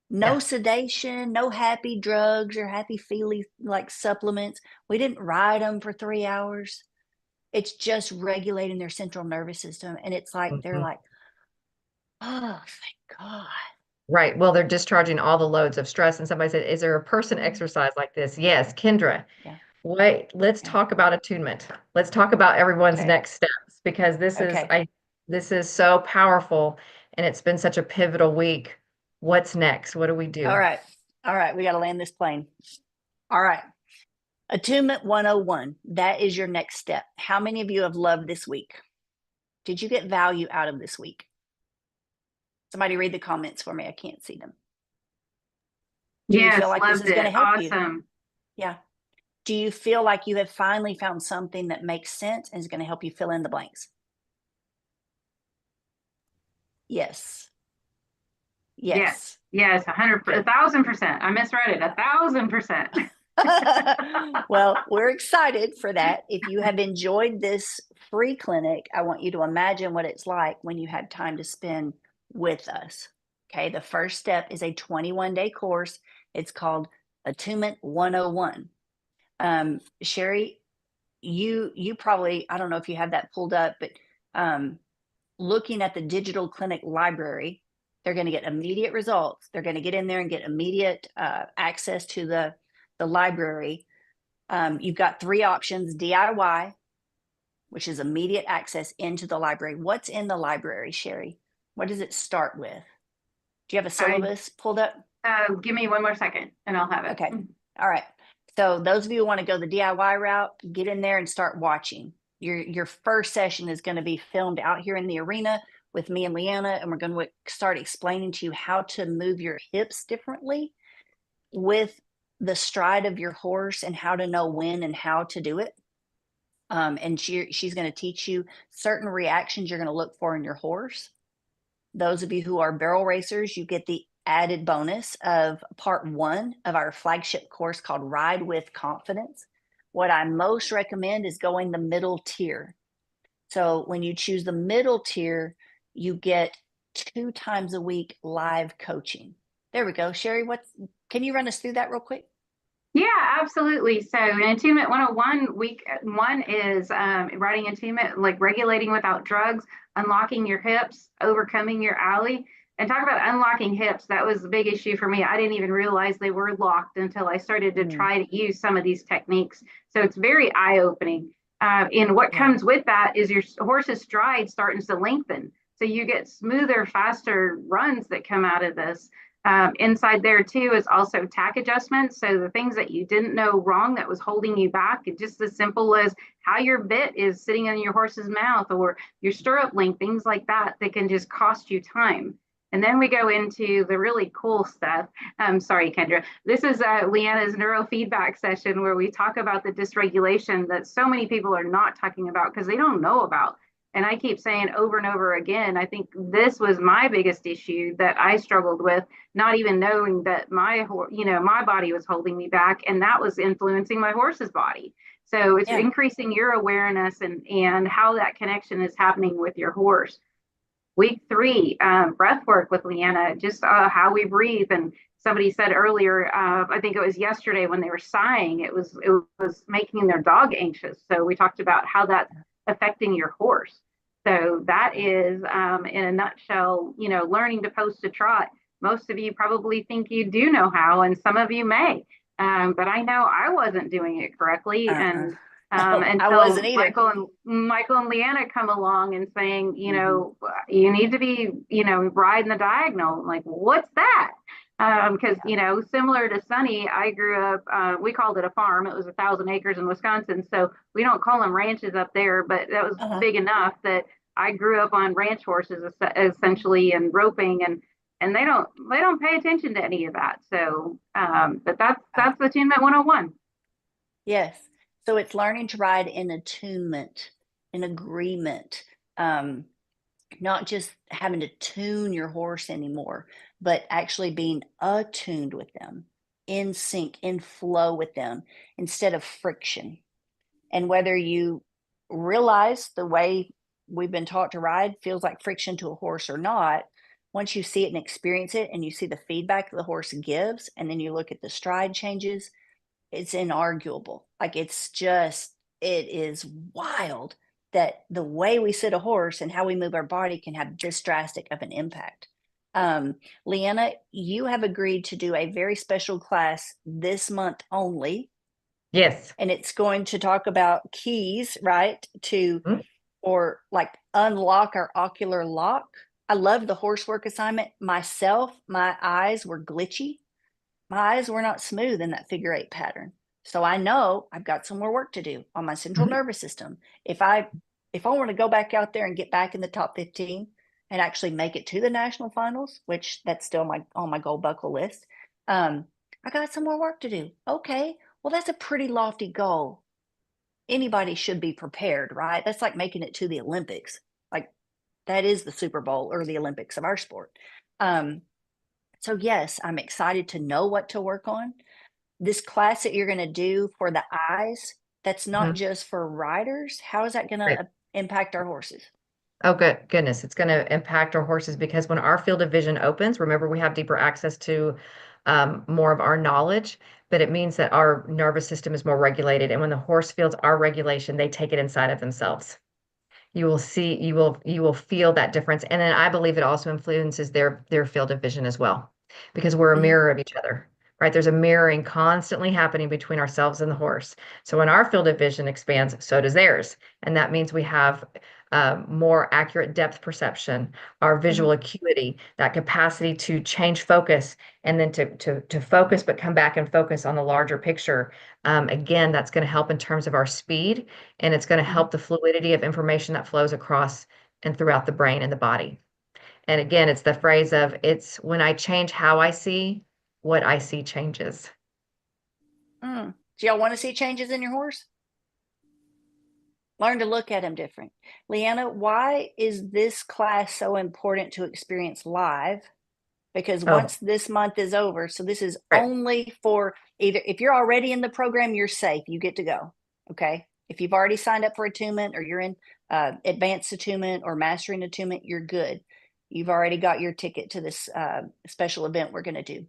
Speaker 1: No sedation, no happy drugs or happy feely like supplements. We didn't ride them for 3 hours. It's just regulating their central nervous system. And it's like, they're like, oh, thank God.
Speaker 3: Right. Well, they're discharging all the loads of stress. And somebody said, is there a person exercise like this? Yes, Kendra.
Speaker 1: Yeah.
Speaker 3: Wait, let's talk about attunement. Let's talk about everyone's next steps, because this is so powerful, and it's been such a pivotal week. What's next? What do we do?
Speaker 1: All right. We got to land this plane. All right. Attunement 101. That is your next step. How many of you have loved this week? Did you get value out of this week? Somebody read the comments for me. I can't see them. Do you feel like this is going to help you?
Speaker 5: Awesome.
Speaker 1: Yeah. Do you feel like you have finally found something that makes sense and is going to help you fill in the blanks? Yes. Yes.
Speaker 5: 100%, 1,000%. I misread it. 1,000%.
Speaker 1: Well, we're excited for that. If you have enjoyed this free clinic, I want you to imagine what it's like when you have time to spend with us. Okay. The first step is a 21-day course. It's called Attunement 101. Sherry, you probably, I don't know if you have that pulled up, but looking at the digital clinic library, they're going to get immediate results. They're going to get in there and get immediate access to the library. You've got 3 options: DIY, which is immediate access into the library. What's in the library, Sherry? What does it start with? Do you have a syllabus pulled up?
Speaker 5: Give me one more second and I'll have it.
Speaker 1: Okay. All right. So those of you who want to go the DIY route, get in there and start watching. Your first session is going to be filmed out here in the arena with me and Leanna, and we're going to start explaining to you how to move your hips differently with the stride of your horse and how to know when and how to do it. And she's going to teach you certain reactions you're going to look for in your horse. Those of you who are barrel racers, you get the added bonus of part 1 of our flagship course called Ride with Confidence. What I most recommend is going the middle tier. So when you choose the middle tier, you get 2 times a week live coaching. There we go. Sherry, can you run us through that real quick?
Speaker 5: Yeah, absolutely. So in Attunement 101, week 1 is writing attunement, like regulating without drugs, unlocking your hips, overcoming your alley. And talk about unlocking hips. That was the big issue for me. I didn't even realize they were locked until I started to try to use some of these techniques. So it's very eye-opening. And what comes with that is your horse's stride starting to lengthen. So you get smoother, faster runs that come out of this. Inside there too is also tack adjustments. So the things that you didn't know wrong that was holding you back, just as simple as how your bit is sitting in your horse's mouth or your stirrup length, things like that can just cost you time. And then we go into the really cool stuff. Sorry, Kendra. This is Leanna's neurofeedback session where we talk about the dysregulation that so many people are not talking about because they don't know about. And I keep saying over and over again, I think this was my biggest issue that I struggled with, not even knowing that my body was holding me back, and that was influencing my horse's body. So it's increasing your awareness and how that connection is happening with your horse. Week 3, breath work with Leanna, just how we breathe. And somebody said earlier, I think it was yesterday when they were sighing, it was making their dog anxious. So we talked about how that's affecting your horse. So that is, in a nutshell, learning to post a trot. Most of you probably think you do know how, and some of you may. But I know I wasn't doing it correctly. And until
Speaker 1: I wasn't either.
Speaker 5: Michael and Leanna come along and saying, you need to be, riding the diagonal. I'm like, what's that? Because, similar to Sunny, I grew up, we called it a farm. It was 1,000 acres in Wisconsin. So we don't call them ranches up there, but that was big enough that I grew up on ranch horses essentially and roping, and they don't pay attention to any of that. So, but that's Attunement 101.
Speaker 1: Yes. So it's learning to ride in attunement, in agreement, not just having to tune your horse anymore, but actually being attuned with them in sync, in flow with them instead of friction. And whether you realize the way we've been taught to ride feels like friction to a horse or not, once you see it and experience it and you see the feedback the horse gives, and then you look at the stride changes, it's inarguable. Like it is wild that the way we sit a horse and how we move our body can have this drastic of an impact. Leanna, you have agreed to do a very special class this month only.
Speaker 3: Yes.
Speaker 1: And it's going to talk about keys, right?
Speaker 3: Mm-hmm.
Speaker 1: Or like unlock our ocular lock. I love the horse work assignment. Myself, my eyes were glitchy. My eyes were not smooth in that figure 8 pattern. So I know I've got some more work to do on my central nervous system. If I want to go back out there and get back in the top 15 and actually make it to the national finals, which that's still on my gold buckle list, I got some more work to do. Okay, well, that's a pretty lofty goal. Anybody should be prepared, right? That's like making it to the Olympics. Like that is the Super Bowl or the Olympics of our sport. So yes, I'm excited to know what to work on. This class that you're going to do for the eyes, that's not just for riders. How is that going to impact our horses?
Speaker 3: Oh, goodness. It's going to impact our horses because when our field of vision opens, remember we have deeper access to more of our knowledge, but it means that our nervous system is more regulated. And when the horse feels our regulation, they take it inside of themselves. You will see, you will feel that difference. And then I believe it also influences their field of vision as well, because we're a mirror of each other, right? There's a mirroring constantly happening between ourselves and the horse. So when our field of vision expands, so does theirs. And that means we have more accurate depth perception, our visual acuity, that capacity to change focus, and then to focus, but come back and focus on the larger picture. Again, that's going to help in terms of our speed, and it's going to help the fluidity of information that flows across and throughout the brain and the body. And again, it's the phrase of, it's when I change how I see, what I see changes.
Speaker 1: Do y'all want to see changes in your horse? Learn to look at them different. Leanna, why is this class so important to experience live? Because once this month is over, so this is only for either, if you're already in the program, you're safe, you get to go. Okay. If you've already signed up for attunement, or you're in advanced attunement or mastering attunement, you're good. You've already got your ticket to this special event we're going to do.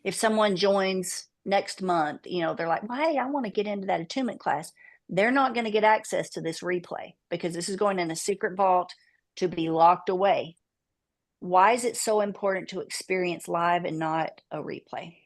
Speaker 1: If someone joins next month, they're like, well, hey, I want to get into that attunement class. They're not going to get access to this replay because this is going in a secret vault to be locked away. Why is it so important to experience live and not a replay?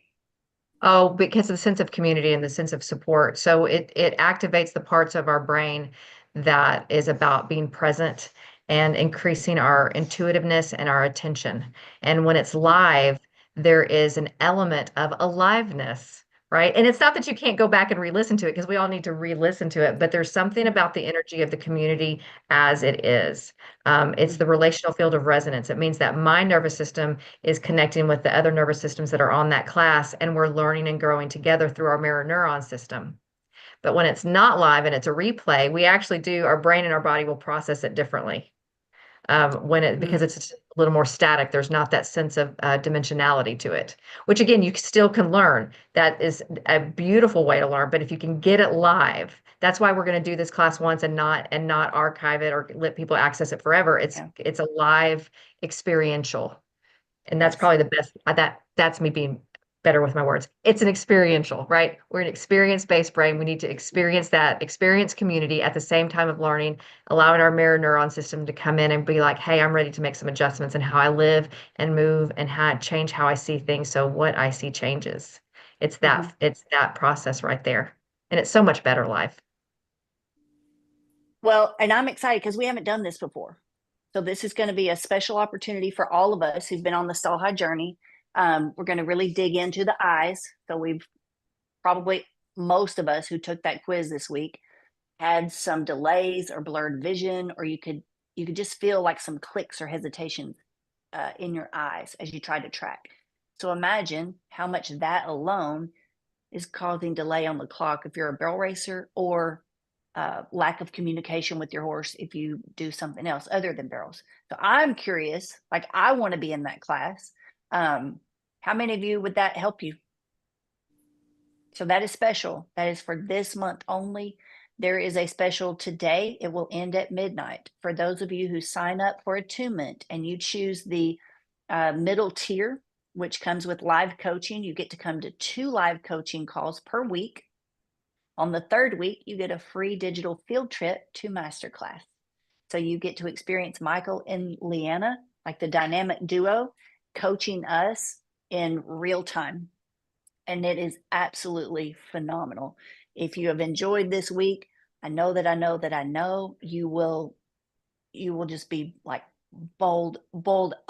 Speaker 3: Oh, because of the sense of community and the sense of support. So it activates the parts of our brain that is about being present and increasing our intuitiveness and our attention. And when it's live, there is an element of aliveness, right? And it's not that you can't go back and re-listen to it, because we all need to re-listen to it, but there's something about the energy of the community as it is. It's the relational field of resonance. It means that my nervous system is connecting with the other nervous systems that are on that class, and we're learning and growing together through our mirror neuron system. But when it's not live and it's a replay, we actually our brain and our body will process it differently. Because it's a little more static, there's not that sense of dimensionality to it, which again, you still can learn. That is a beautiful way to learn. But if you can get it live, that's why we're going to do this class once and not archive it or let people access it forever. It's a live experiential. And that's probably the best. That's me being better with my words. It's an experiential, right? We're an experience-based brain. We need to experience that experience community at the same time of learning, allowing our mirror neuron system to come in and be like, hey, I'm ready to make some adjustments in how I live and move and change how I see things. So what I see changes. It's that process right there. And it's so much better live.
Speaker 1: Well, and I'm excited because we haven't done this before. So this is going to be a special opportunity for all of us who've been on the Stall High journey. We're going to really dig into the eyes. So we've probably, most of us who took that quiz this week had some delays or blurred vision, or you could just feel like some clicks or hesitation in your eyes as you try to track. So imagine how much that alone is causing delay on the clock if you're a barrel racer, or lack of communication with your horse if you do something else other than barrels. So I'm curious, like I want to be in that class. How many of you would that help you? So that is special. That is for this month only. There is a special today. It will end at midnight. For those of you who sign up for Attunement and you choose the middle tier, which comes with live coaching, you get to come to 2 live coaching calls per week. On the 3rd week, you get a free digital field trip to masterclass. So you get to experience Michael and Leanna, like the dynamic duo, coaching us in real time. And it is absolutely phenomenal. If you have enjoyed this week, I know you will just be like bowled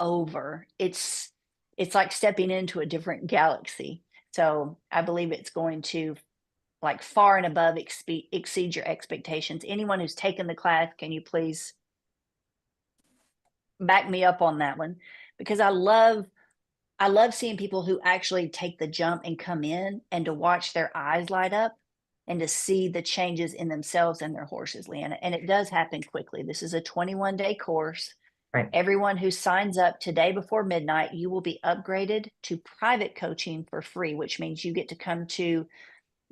Speaker 1: over. It's like stepping into a different galaxy. So I believe it's going to like far and above exceed your expectations. Anyone who's taken the class, can you please back me up on that one? Because I love seeing people who actually take the jump and come in and to watch their eyes light up and to see the changes in themselves and their horses, Leanna. And it does happen quickly. This is a 21-day course.
Speaker 3: Right.
Speaker 1: Everyone who signs up today before midnight, you will be upgraded to private coaching for free, which means you get to come to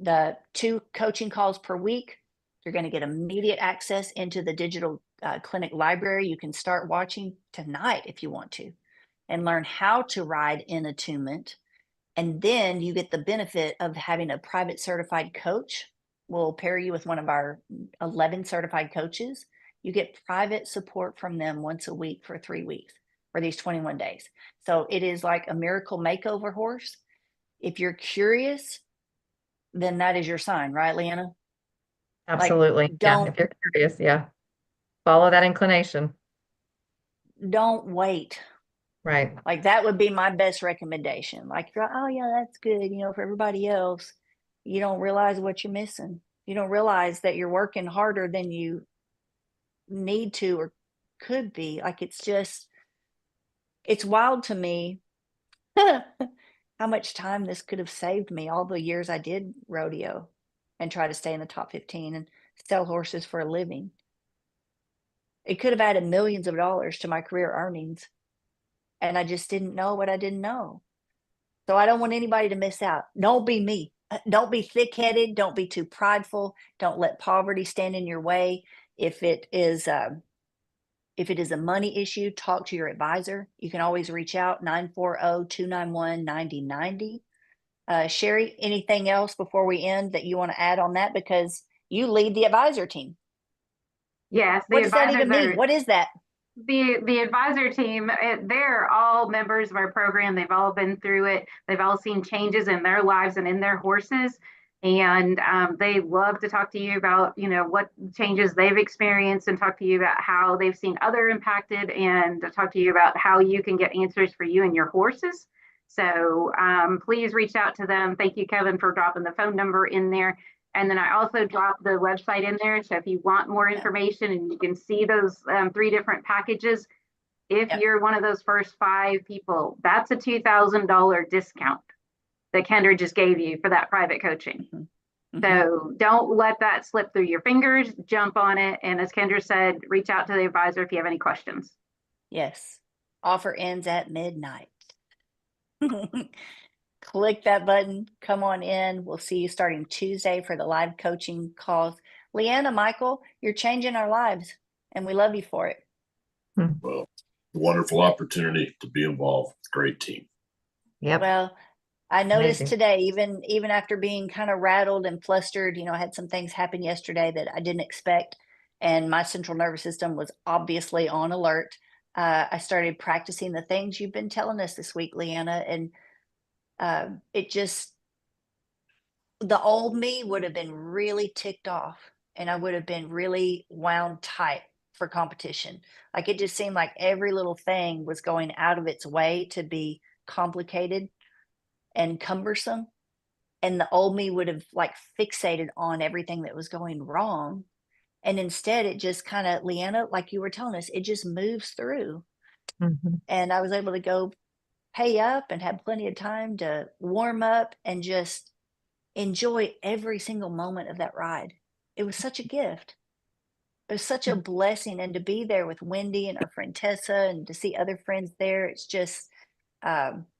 Speaker 1: the 2 coaching calls per week. You're going to get immediate access into the digital clinic library. You can start watching tonight if you want to, and learn how to ride in attunement. And then you get the benefit of having a private certified coach. We'll pair you with one of our 11 certified coaches. You get private support from them once a week for 3 weeks for these 21 days. So it is like a miracle makeover horse. If you're curious, then that is your sign, right, Leanna?
Speaker 3: Absolutely. Yeah. If you're curious, yeah. Follow that inclination.
Speaker 1: Don't wait.
Speaker 3: Right.
Speaker 1: Like that would be my best recommendation. Like, oh yeah, that's good. For everybody else, you don't realize what you're missing. You don't realize that you're working harder than you need to or could be. Like it's wild to me how much time this could have saved me all the years I did rodeo and try to stay in the top 15 and sell horses for a living. It could have added millions of dollars to my career earnings. And I just didn't know what I didn't know. So I don't want anybody to miss out. Don't be me. Don't be thick-headed. Don't be too prideful. Don't let poverty stand in your way. If it is a money issue, talk to your advisor. You can always reach out 940-291-9090. Sherry, anything else before we end that you want to add on that? Because you lead the advisor team.
Speaker 5: Yes,
Speaker 1: What does that even mean? What is that?
Speaker 5: The advisor team, they're all members of our program. They've all been through it. They've all seen changes in their lives and in their horses. And they love to talk to you about, what changes they've experienced and talk to you about how they've seen other impacted and to talk to you about how you can get answers for you and your horses. So please reach out to them. Thank you, Kevin, for dropping the phone number in there. And then I also dropped the website in there. So if you want more information and you can see those 3 different packages, if you're one of those first 5 people, that's a $2,000 discount that Kendra just gave you for that private coaching. Mm-hmm. So don't let that slip through your fingers, jump on it. And as Kendra said, reach out to the advisor if you have any questions.
Speaker 1: Yes. Offer ends at midnight. Click that button, come on in. We'll see you starting Tuesday for the live coaching calls. Leanna, Michael, you're changing our lives and we love you for it.
Speaker 7: Well, wonderful opportunity to be involved. Great team.
Speaker 3: Yep.
Speaker 1: Well, I noticed
Speaker 3: Amazing.
Speaker 1: today, even after being kind of rattled and flustered, I had some things happen yesterday that I didn't expect. And my central nervous system was obviously on alert. I started practicing the things you've been telling us this week, Leanna, and the old me would have been really ticked off and I would have been really wound tight for competition. Like it just seemed like every little thing was going out of its way to be complicated and cumbersome. And the old me would have like fixated on everything that was going wrong. And instead it just kind of, Leanna, like you were telling us, it just moves through.
Speaker 3: Mm-hmm.
Speaker 1: And I was able to go pay up and have plenty of time to warm up and just enjoy every single moment of that ride. It was such a gift. It was such a blessing. And to be there with Wendy and our friend Tessa and to see other friends there, it's just,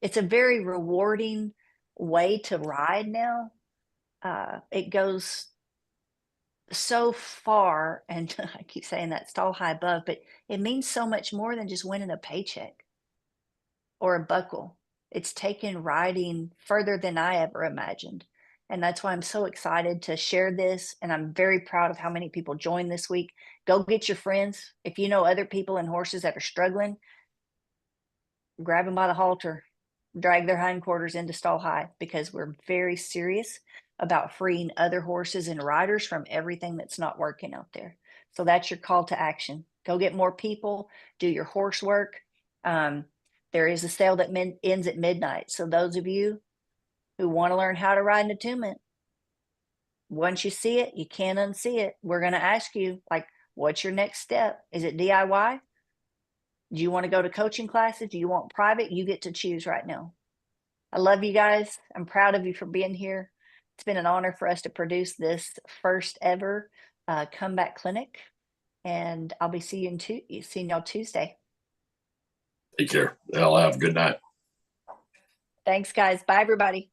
Speaker 1: it's a very rewarding way to ride now. it goes so far, and I keep saying that stall high above, but it means so much more than just winning a paycheck or a buckle. It's taken riding further than I ever imagined. And that's why I'm so excited to share this. And I'm very proud of how many people joined this week. Go get your friends. If you know other people in horses that are struggling, grab them by the halter, drag their hindquarters into stall high, because we're very serious about freeing other horses and riders from everything that's not working out there. So that's your call to action. Go get more people, do your horse work. There is a sale that ends at midnight. So those of you who want to learn how to ride an attunement, once you see it, you can't unsee it. We're going to ask you, like, what's your next step? Is it DIY? Do you want to go to coaching classes? Do you want private? You get to choose right now. I love you guys. I'm proud of you for being here. It's been an honor for us to produce this first ever comeback clinic. And I'll be seeing y'all Tuesday.
Speaker 7: Take care. Y'all have a good night.
Speaker 1: Thanks, guys. Bye, everybody.